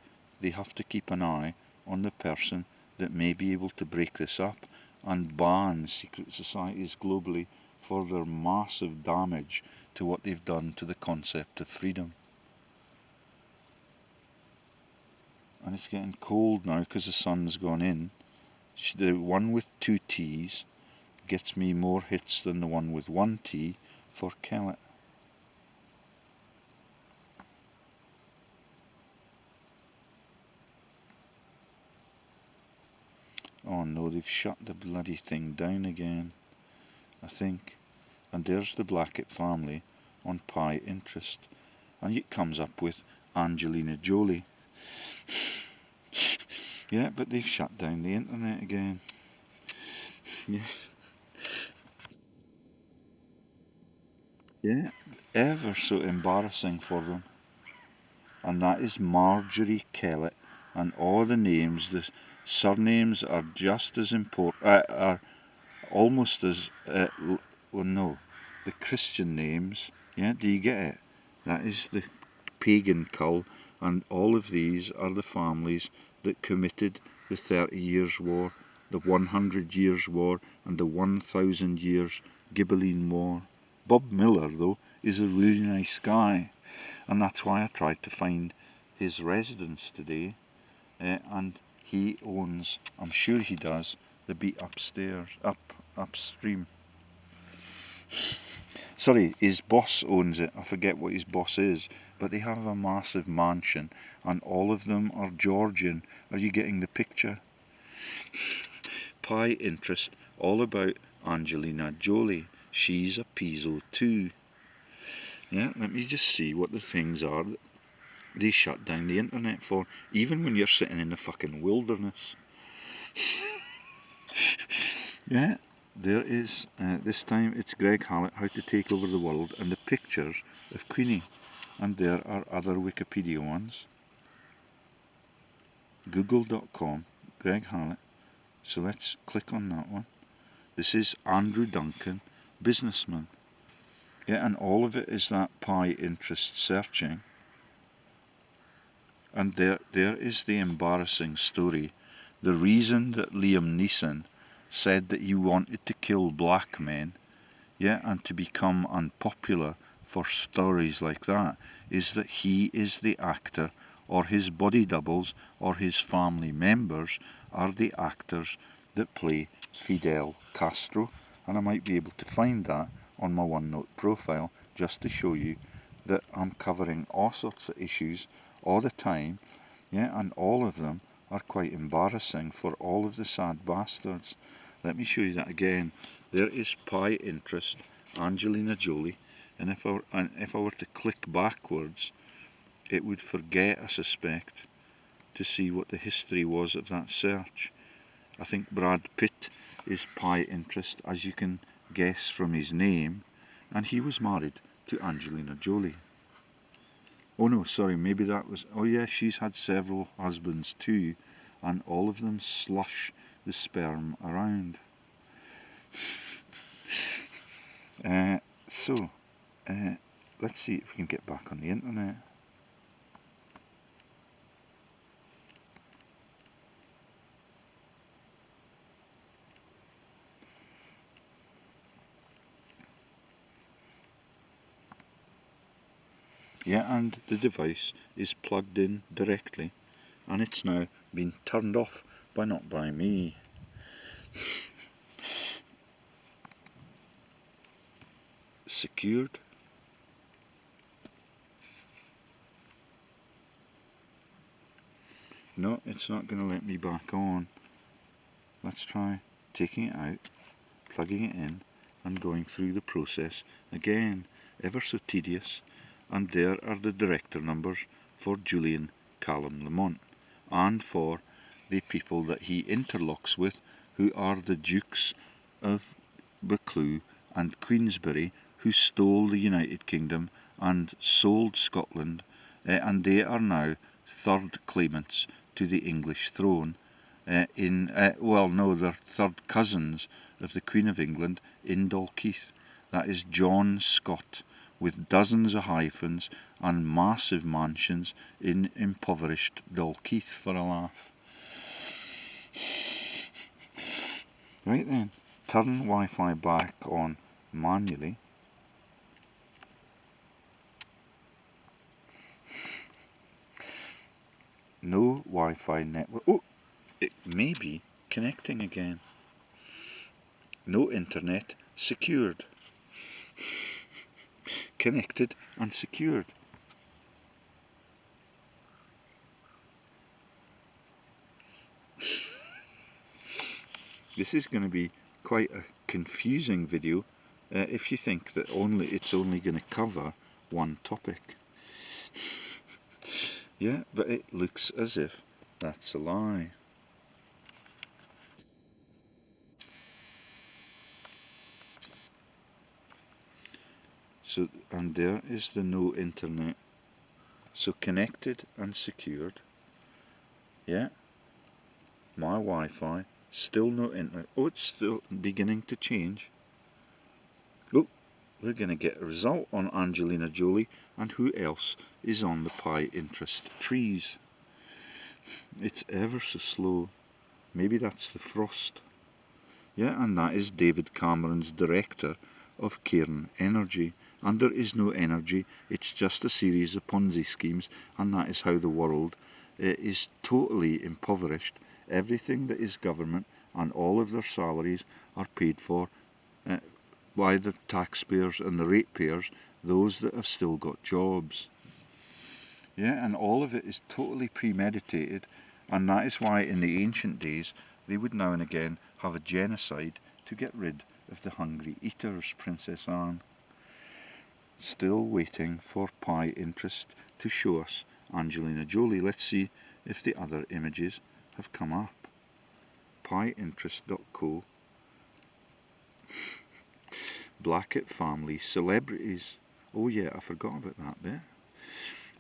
they have to keep an eye on the person that may be able to break this up and ban secret societies globally for their massive damage to what they've done to the concept of freedom. And it's getting cold now because the sun's gone in. The one with 2 T's gets me more hits than the one with 1 T for Kellett. Oh no, they've shut the bloody thing down again, I think. And there's the Blackett family on Pi Interest. And it comes up with Angelina Jolie. Yeah, but they've shut down the internet again. Yeah. Yeah, ever so embarrassing for them. And that is Marjory Kellet. And all the names, the surnames are just as important, are almost as, well, no, the Christian names. Yeah, do you get it? That is the pagan cull, and all of these are the families that committed the 30 Years' War, the 100 Years' War, and the 1,000 Years Gibelline War. Bob Miller, though, is a really nice guy, and that's why I tried to find his residence today, and he owns, I'm sure he does, the beat upstairs, upstream. Sorry, his boss owns it. I forget what his boss is, but they have a massive mansion, and all of them are Georgian. Are you getting the picture? Pie interest, all about Angelina Jolie. She's a piezo too. Yeah, let me just see what the things are that they shut down the internet for, even when you're sitting in the fucking wilderness. Yeah, there is, this time it's Greg Hallett, How to Take Over the World, and the pictures of Queenie. And there are other Wikipedia ones. Google.com, Greg Hallett. So let's click on that one. This is Andrew Duncan, businessman. Yeah, and all of it is that pie interest searching. And there is the embarrassing story. The reason that Liam Neeson said that he wanted to kill black men, yeah, and to become unpopular for stories like that, is that he is the actor, or his body doubles, or his family members are the actors that play Fidel Castro. And I might be able to find that on my OneNote profile, just to show you that I'm covering all sorts of issues all the time, yeah, and all of them are quite embarrassing for all of the sad bastards. Let me show you that again. There is pie interest, Angelina Jolie, and if I were to click backwards, it would forget, I suspect, to see what the history was of that search. I think Brad Pitt is pie interest, as you can guess from his name, and he was married to Angelina Jolie. Oh no, sorry, maybe that was, oh yeah, she's had several husbands too, and all of them slush the sperm around. So, let's see if we can get back on the internet. Yeah, and the device is plugged in directly, and it's now been turned off, not by me. Secured. No, it's not going to let me back on. Let's try taking it out, plugging it in, and going through the process again. Ever so tedious. And there are the director numbers for Julian Callum Lamont, and for the people that he interlocks with, who are the Dukes of Buccleugh and Queensberry, who stole the United Kingdom and sold Scotland, and they are now third claimants to the English throne. Well, no, they're third cousins of the Queen of England in Dalkeith. That is John Scott, with dozens of hyphens and massive mansions in impoverished Dalkeith for a laugh. Right then, turn Wi-Fi back on manually. No Wi-Fi network. Oh, it may be connecting again. No internet secured. Connected and secured. This is going to be quite a confusing video if you think that it's only going to cover one topic. Yeah, but it looks as if that's a lie. So, and there is the no internet. So connected and secured. Yeah. My Wi-Fi, still no internet. Oh, it's still beginning to change. Look, we're going to get a result on Angelina Jolie, and who else is on the pi interest trees. It's ever so slow. Maybe that's the frost. Yeah, and that is David Cameron's director of Cairn Energy. And there is no energy, it's just a series of Ponzi schemes, and that is how the world is totally impoverished. Everything that is government and all of their salaries are paid for by the taxpayers and the ratepayers, those that have still got jobs. Yeah, and all of it is totally premeditated, and that is why in the ancient days they would now and again have a genocide to get rid of the hungry eaters, Princess Anne. Still waiting for pi interest to show us Angelina Jolie. Let's see if the other images have come up. Piinterest.co. Blackett family celebrities. Oh yeah, I forgot about that bit.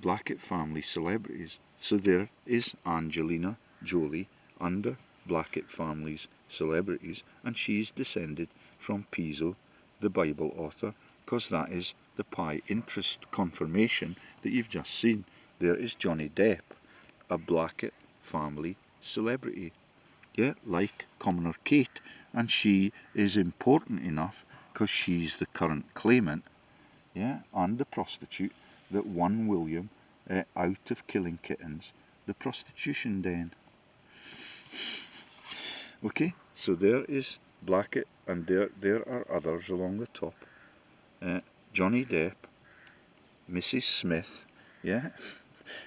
Blackett family celebrities. So there is Angelina Jolie under Blackett family's celebrities, and she's descended from Piso, the Bible author, because that is the pi interest confirmation that you've just seen. There is Johnny Depp, a Blackett family celebrity. Yeah, like Commoner Kate, and she is important enough because she's the current claimant, yeah, and the prostitute that won William out of killing kittens, the prostitution den. Okay, so there is Blackett, and there are others along the top. Johnny Depp, Mrs. Smith, yeah,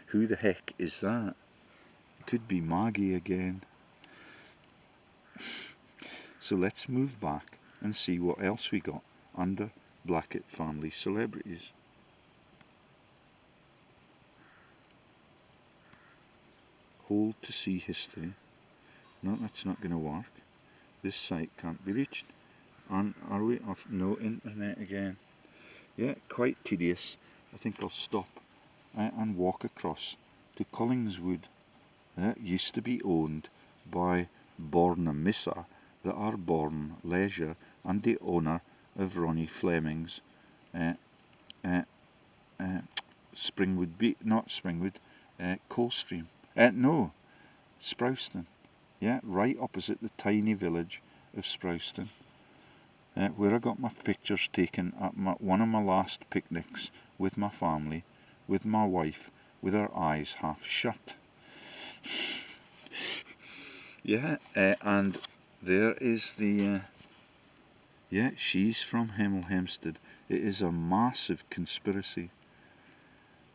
who the heck is that? Could be Maggie again. So let's move back and see what else we got under Blackett family celebrities. Hold to see history. No, that's not going to work. This site can't be reached. And are we off? No internet again. Yeah, quite tedious. I think I'll stop and walk across to Collingswood. It used to be owned by Borna-Missa, the Arborn Leisure, and the owner of Ronnie Fleming's Springwood, not Springwood, Coldstream. No, Sprouston. Yeah, right opposite the tiny village of Sprouston, where I got my pictures taken at one of my last picnics with my family, with my wife, with her eyes half shut. Yeah, and there is the, yeah, she's from Hemel Hempstead. It is a massive conspiracy.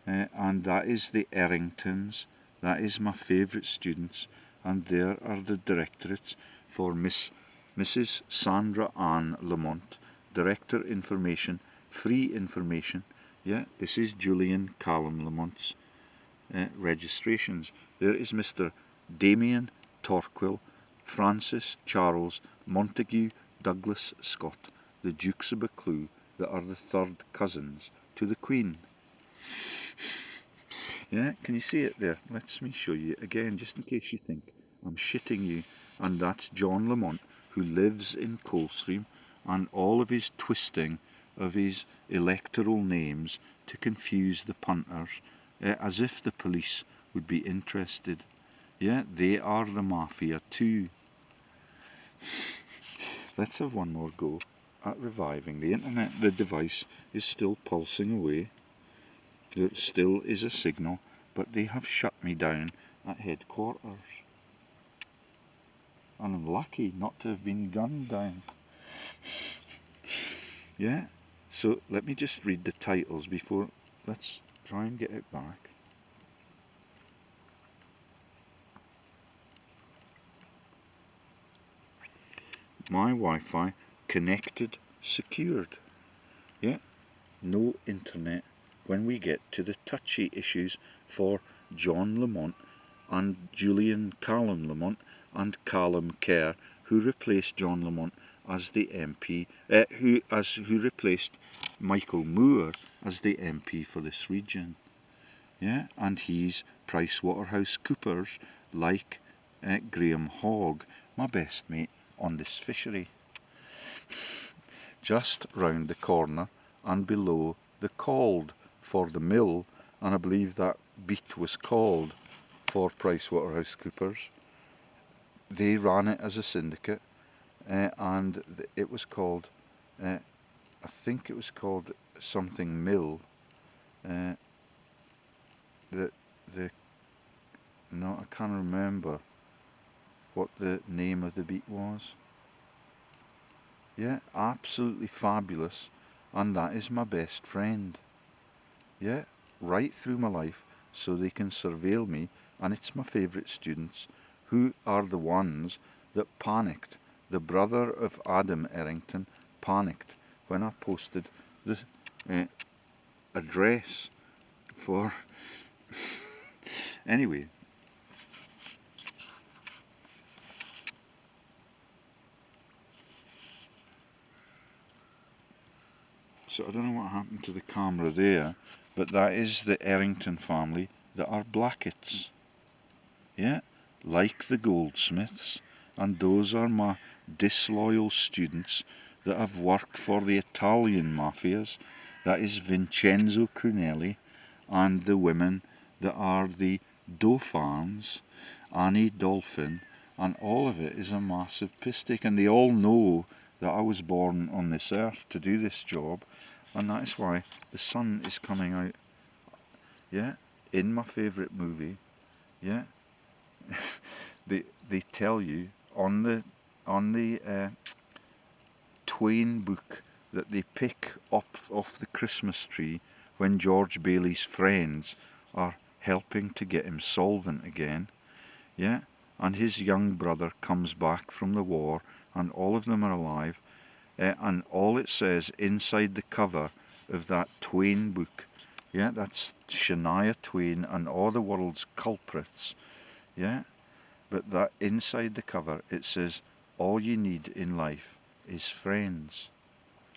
And that is the Erringtons. That is my favourite students. And there are the directorates for Mrs. Sandra Ann Lamont, Director Information, Free Information. Yeah, this is Julian Callum Lamont's registrations. There is Mr. Damien Torquil, Francis Charles Montague Douglas Scott, the Dukes of Buccleugh, that are the third cousins to the Queen. Yeah, can you see it there? Let me show you again, just in case you think I'm shitting you. And that's John Lamont, who lives in Coldstream, and all of his twisting of his electoral names to confuse the punters, as if the police would be interested. Yeah, they are the mafia too. Let's have one more go at reviving the internet. The device is still pulsing away. There still is a signal, but they have shut me down at headquarters. And I'm lucky not to have been gunned down. Yeah, so let me just read the titles before. Let's try and get it back. My Wi-Fi connected, secured. Yeah, no internet when we get to the touchy issues for John Lamont and Julian Callum Lamont and Callum Kerr, who replaced John Lamont as the MP, who replaced Michael Moore as the MP for this region. Yeah, and he's PricewaterhouseCoopers, like Graham Hogg, my best mate on this fishery. Just round the corner and below the called for the mill, and I believe that beat was called for PricewaterhouseCoopers. They ran it as a syndicate, and it was called, I think it was called something mill. No, I can't remember what the name of the beat was. Yeah, absolutely fabulous, and that is my best friend. Yeah, right through my life, so they can surveil me, and it's my favourite students who are the ones that panicked. The brother of Adam Errington panicked when I posted the address for anyway. So I don't know what happened to the camera there, but that is the Errington family that are Blacketts. Yeah, like the Goldsmiths, and those are my disloyal students that have worked for the Italian mafias, that is Vincenzo Cunelli, and the women that are the Dauphins, Annie Dolphin, and all of it is a massive piss take, and they all know that I was born on this earth to do this job, and that is why the sun is coming out, yeah, in my favourite movie, yeah. They tell you on the Twain book that they pick up off the Christmas tree when George Bailey's friends are helping to get him solvent again, yeah, and his young brother comes back from the war and all of them are alive, and all it says inside the cover of that Twain book, yeah, that's Shania Twain and all the world's culprits, yeah, but that inside the cover it says all you need in life is friends.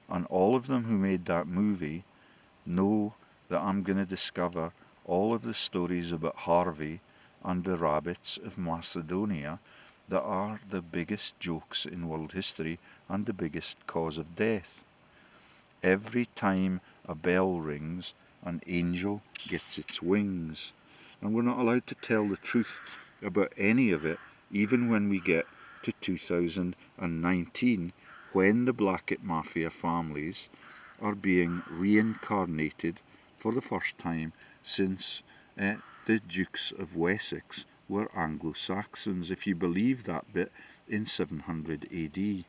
And all of them who made that movie know that I'm going to discover all of the stories about Harvey and the rabbits of Macedonia that are the biggest jokes in world history and the biggest cause of death. Every time a bell rings, an angel gets its wings. And we're not allowed to tell the truth about any of it, even when we get to 2019, when the Blackett Mafia families are being reincarnated for the first time since the Dukes of Wessex were Anglo-Saxons, if you believe that bit, in 700 AD.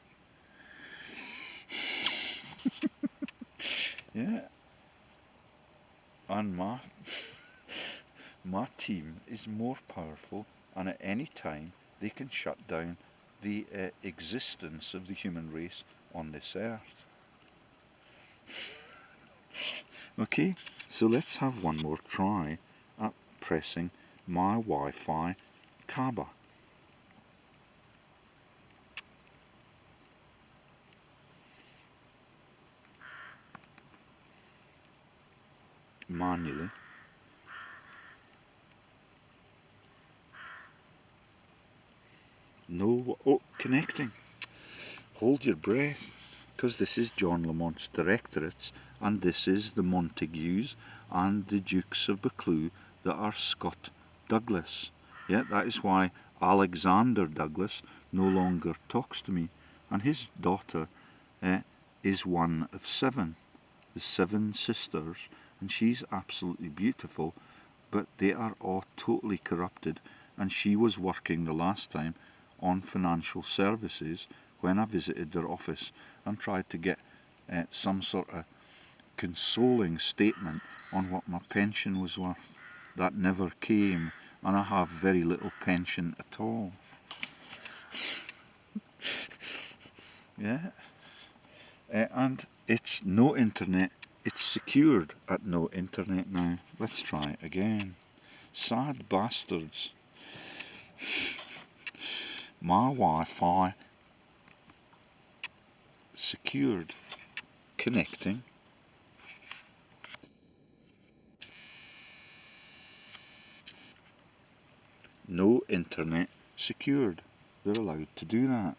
Yeah, and my team is more powerful, and at any time they can shut down the existence of the human race on this earth. Okay, so let's have one more try at pressing my Wi-Fi Kaba. Manually. No, oh, connecting. Hold your breath, because this is John Lamont's directorates, and this is the Montagues and the Dukes of Buccleugh that are Scott Douglas. Yeah, that is why Alexander Douglas no longer talks to me, and his daughter is one of seven, the seven sisters, and she's absolutely beautiful, but they are all totally corrupted, and she was working the last time on financial services when I visited their office and tried to get some sort of consoling statement on what my pension was worth. That never came, and I have very little pension at all. Yeah, and it's no internet, it's secured at no internet now. Let's try it again. Sad bastards. My Wi-Fi secured. Connecting. No internet secured. They're allowed to do that.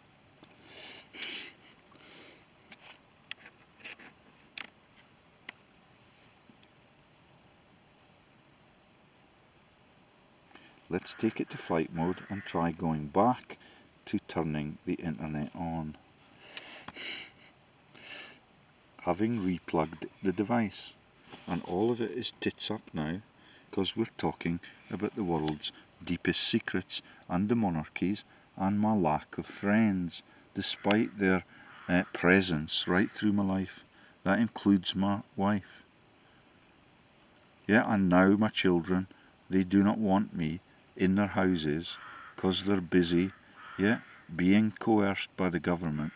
Let's take it to flight mode and try going back to turning the internet on. Having replugged the device, and all of it is tits up now, because we're talking about the world's deepest secrets and the monarchies and my lack of friends, despite their presence right through my life. That includes my wife. Yeah, and now my children, they do not want me in their houses because they're busy, yeah, being coerced by the government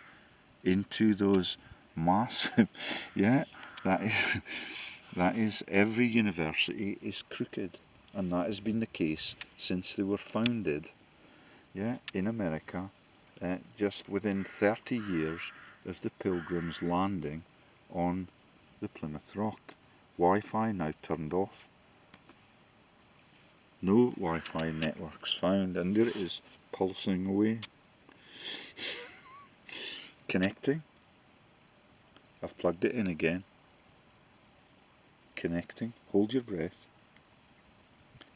into those massive, yeah, that is every university is crooked, and that has been the case since they were founded, yeah, in America, just within 30 years of the Pilgrims landing on the Plymouth Rock. Wi-Fi now turned off. No Wi-Fi networks found, and there it is, pulsing away. Connecting. I've plugged it in again. Connecting. Hold your breath.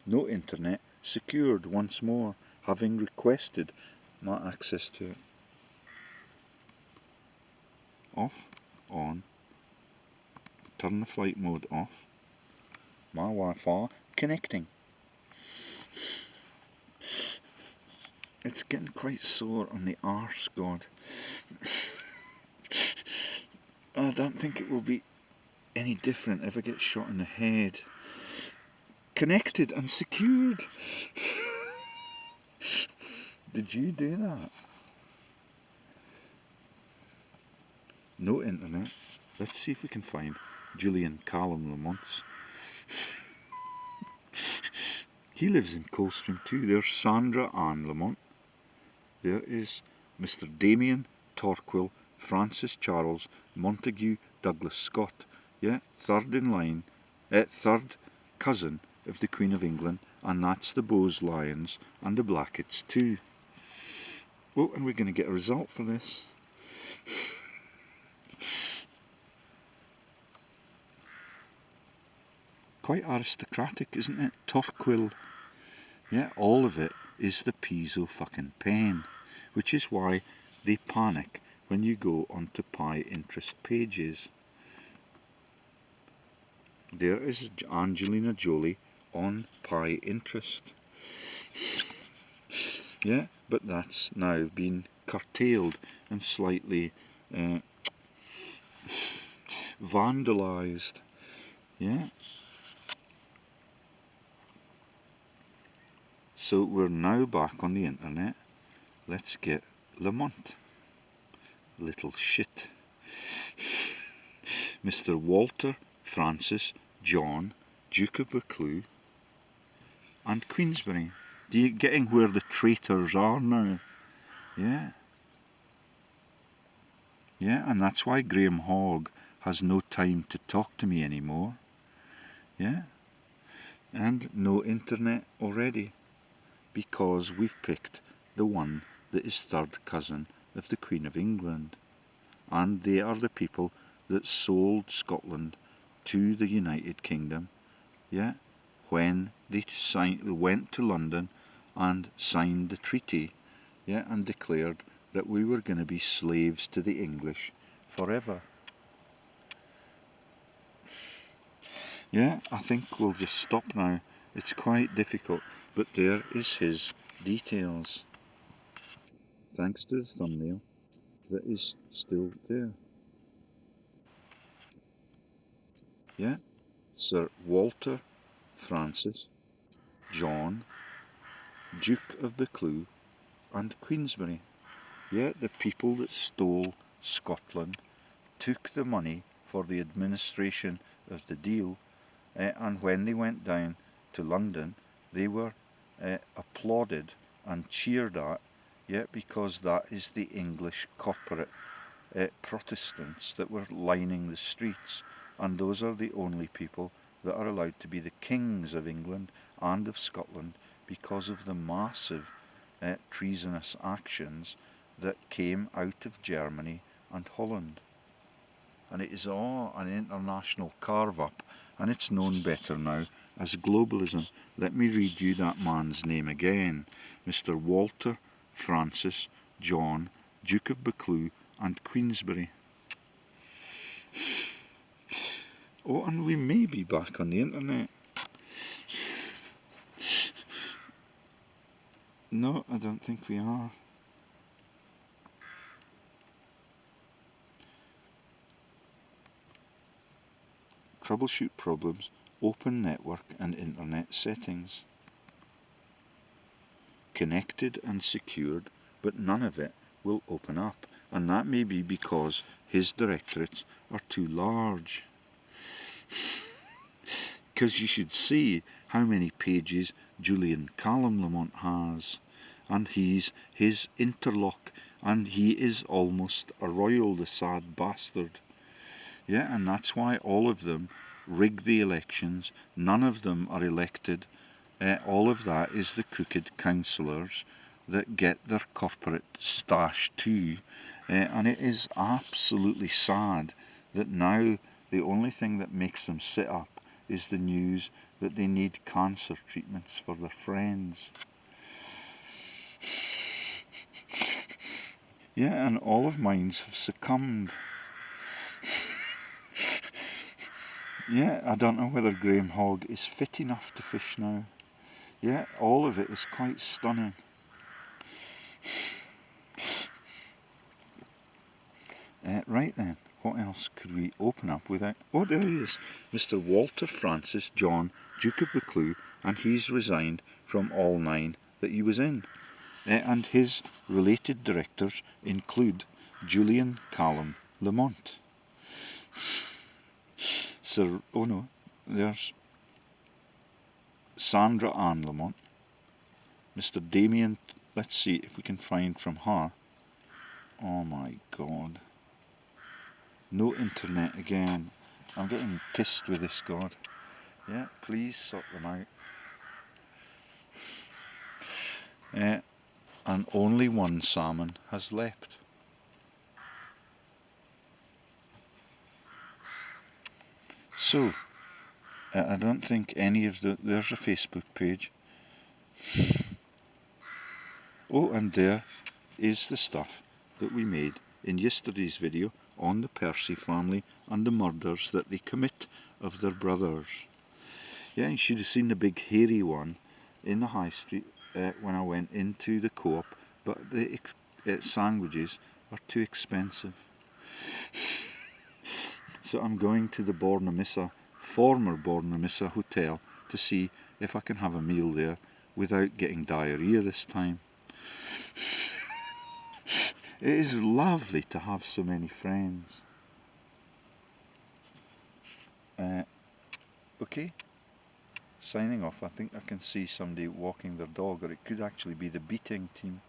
No internet. Secured once more, having requested my access to it. Off. On. Turn the flight mode off. My Wi-Fi. Connecting. It's getting quite sore on the arse, God. I don't think it will be any different if I get shot in the head. Connected and secured. Did you do that? No internet. Let's see if we can find Julian Callum Lamont's. He lives in Coldstream too. There's Sandra Ann Lamont. There is Mr. Damien Torquil Francis Charles Montague Douglas Scott. Yeah, third in line, third cousin of the Queen of England, and that's the Bowes Lions and the Blacketts too. Oh, and we're going to get a result for this. Quite aristocratic, isn't it? Torquil. Yeah, all of it is the piezo fucking pen, which is why they panic when you go onto Pi interest pages. There is Angelina Jolie on Pi interest. Yeah, but that's now been curtailed and slightly vandalised. Yeah. So we're now back on the internet. Let's get Lamont. Little shit. Mr. Walter Francis John Duke of Buccleugh and Queensberry. Do you getting where the traitors are now? Yeah. Yeah, and that's why Graham Hogg has no time to talk to me anymore. Yeah. And no internet already, because we've picked the one that is third cousin of the Queen of England, and they are the people that sold Scotland to the United Kingdom, yeah, when they went to London and signed the treaty, yeah, and declared that we were going to be slaves to the English forever. Yeah, I think we'll just stop now. It's quite difficult, but there is his details. Thanks to the thumbnail that is still there. Yeah, Sir Walter Francis John Duke of Buccleugh and Queensberry. Yeah, the people that stole Scotland took the money for the administration of the deal, and when they went down to London, they were applauded and cheered at, yeah, because that is the English corporate Protestants that were lining the streets, and those are the only people that are allowed to be the kings of England and of Scotland because of the massive treasonous actions that came out of Germany and Holland. And it is all an international carve-up, and it's known better now as globalism. Let me read you that man's name again. Mr. Walter Francis John, Duke of Buccleugh and Queensberry. Oh, and we may be back on the internet. No, I don't think we are. Troubleshoot problems, open network and internet settings. Connected and secured, but none of it will open up, and that may be because his directorates are too large. Because you should see how many pages Julian Lamont has, and he's his interlock, and he is almost a royal, the sad bastard. Yeah, and that's why all of them rig the elections. None of them are elected. All of that is the crooked councillors that get their corporate stash too. And it is absolutely sad that now the only thing that makes them sit up is the news that they need cancer treatments for their friends. Yeah, and all of mine have succumbed. Yeah, I don't know whether Graham Hogg is fit enough to fish now. Yeah, all of it is quite stunning. Right then, what else could we open up without... Oh, there he is, Mr. Walter Francis John, Duke of Buccleugh, and he's resigned from all 9 that he was in. And his related directors include Julian Lamont. Sir, oh no, there's Sandra Ann Lamont, Mr. Damien, let's see if we can find from her. Oh my god. No internet again. I'm getting pissed with this god. Yeah, please sort them out. And only one salmon has left. So, I don't think any of there's a Facebook page. Oh, and there is the stuff that we made in yesterday's video on the Percy family and the murders that they commit of their brothers. Yeah, you should have seen the big hairy one in the high street when I went into the co-op, but the sandwiches are too expensive. So I'm going to the former Bornemissa Hotel to see if I can have a meal there without getting diarrhea this time. It is lovely to have so many friends. Okay, signing off. I think I can see somebody walking their dog, or it could actually be the beating team.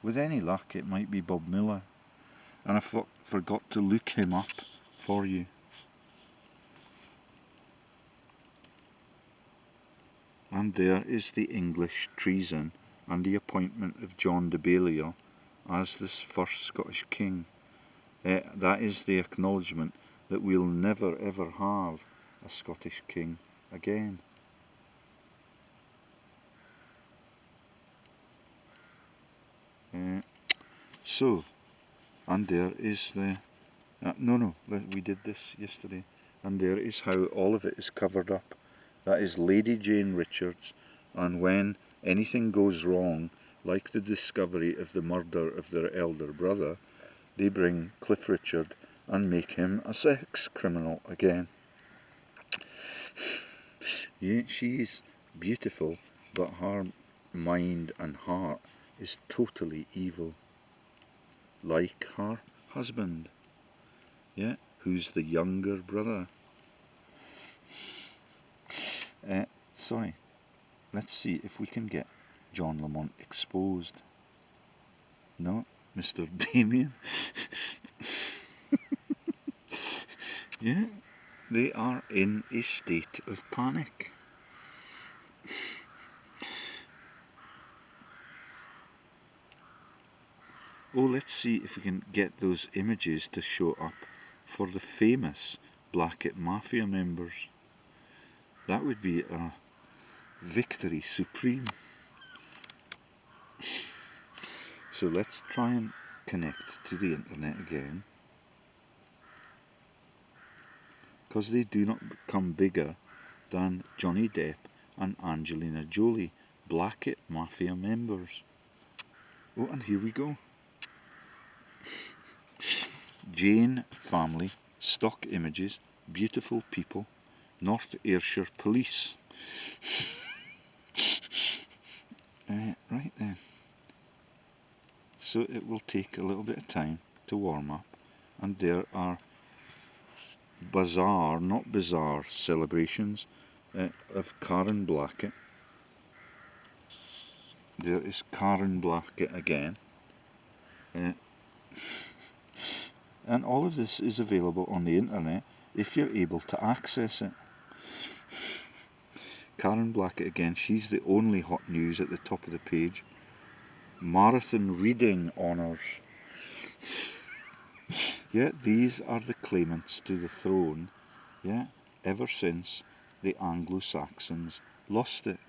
With any luck, it might be Bob Miller. And I forgot to look him up for you. And there is the English treason and the appointment of John de Balliol as this first Scottish king. That is the acknowledgement that we'll never ever have a Scottish king again. So, and there is the... no, we did this yesterday. And there is how all of it is covered up. That is Lady Jane Richards, and when anything goes wrong, like the discovery of the murder of their elder brother, they bring Cliff Richard and make him a sex criminal again. Yeah, she's beautiful, but her mind and heart is totally evil. Like her husband, yeah, who's the younger brother. Sorry, let's see if we can get John Lamont exposed. No, Mr. Damien. Yeah, they are in a state of panic. Oh, let's see if we can get those images to show up for the famous Blackett Mafia members. That would be a victory supreme. So let's try and connect to the internet again, because they do not become bigger than Johnny Depp and Angelina Jolie, Blackett Mafia members. Oh, and here we go. Jane family, stock images, beautiful people, North Ayrshire police. Right then. So it will take a little bit of time to warm up, and there are bizarre, not bizarre, celebrations of Karen Blackett. There is Karen Blackett again. And all of this is available on the internet if you're able to access it. Karen Blackett again, she's the only hot news at the top of the page. Marathon reading honours. Yeah, these are the claimants to the throne, yeah, ever since the Anglo-Saxons lost it.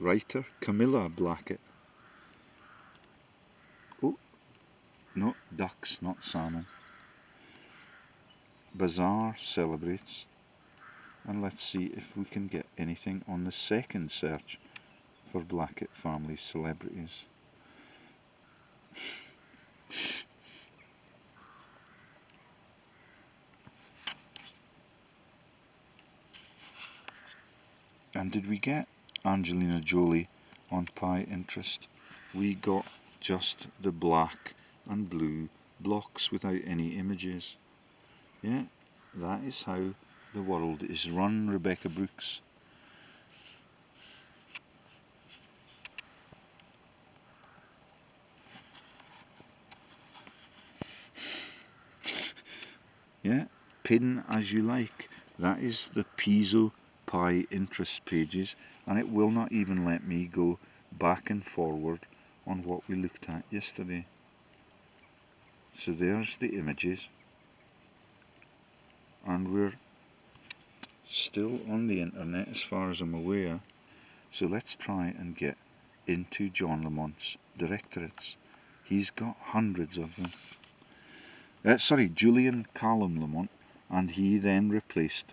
Writer Camilla Blackett. Oh, no, ducks, not salmon. Bazaar celebrates. And let's see if we can get anything on the second search for Blackett family celebrities. And did we get Angelina Jolie on Pi Interest? We got just the black and blue blocks without any images. Yeah, that is how the world is run, Rebecca Brooks. Yeah, pin as you like. That is the Piezo Pi Interest pages, and it will not even let me go back and forward on what we looked at yesterday. So there's the images, and we're still on the internet as far as I'm aware. So let's try and get into John Lamont's directorates. He's got hundreds of them. Julian Callum Lamont, and he then replaced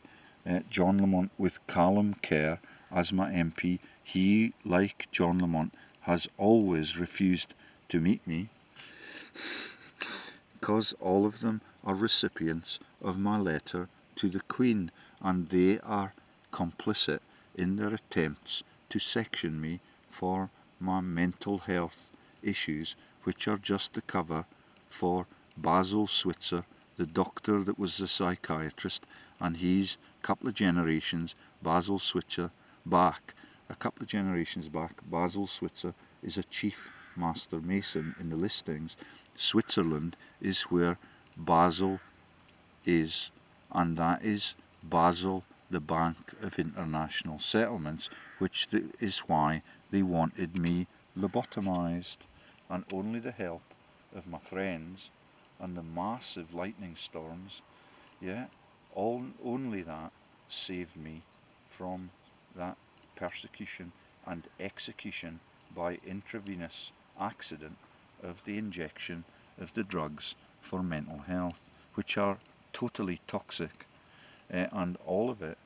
John Lamont with Callum Kerr as my MP. He, like John Lamont, has always refused to meet me, because all of them are recipients of my letter to the Queen, and they are complicit in their attempts to section me for my mental health issues, which are just the cover for Basil Switzer, the doctor that was the psychiatrist, and he's a couple of generations, Basil Switzer, back. A couple of generations back, Basil Switzer is a chief master mason in the listings. Switzerland is where Basel is, and that is Basel, the Bank of International Settlements, which is why they wanted me lobotomized, and only the help of my friends and the massive lightning storms, yeah, only that saved me from that persecution and execution by intravenous accident of the injection of the drugs for mental health, which are totally toxic, and all of it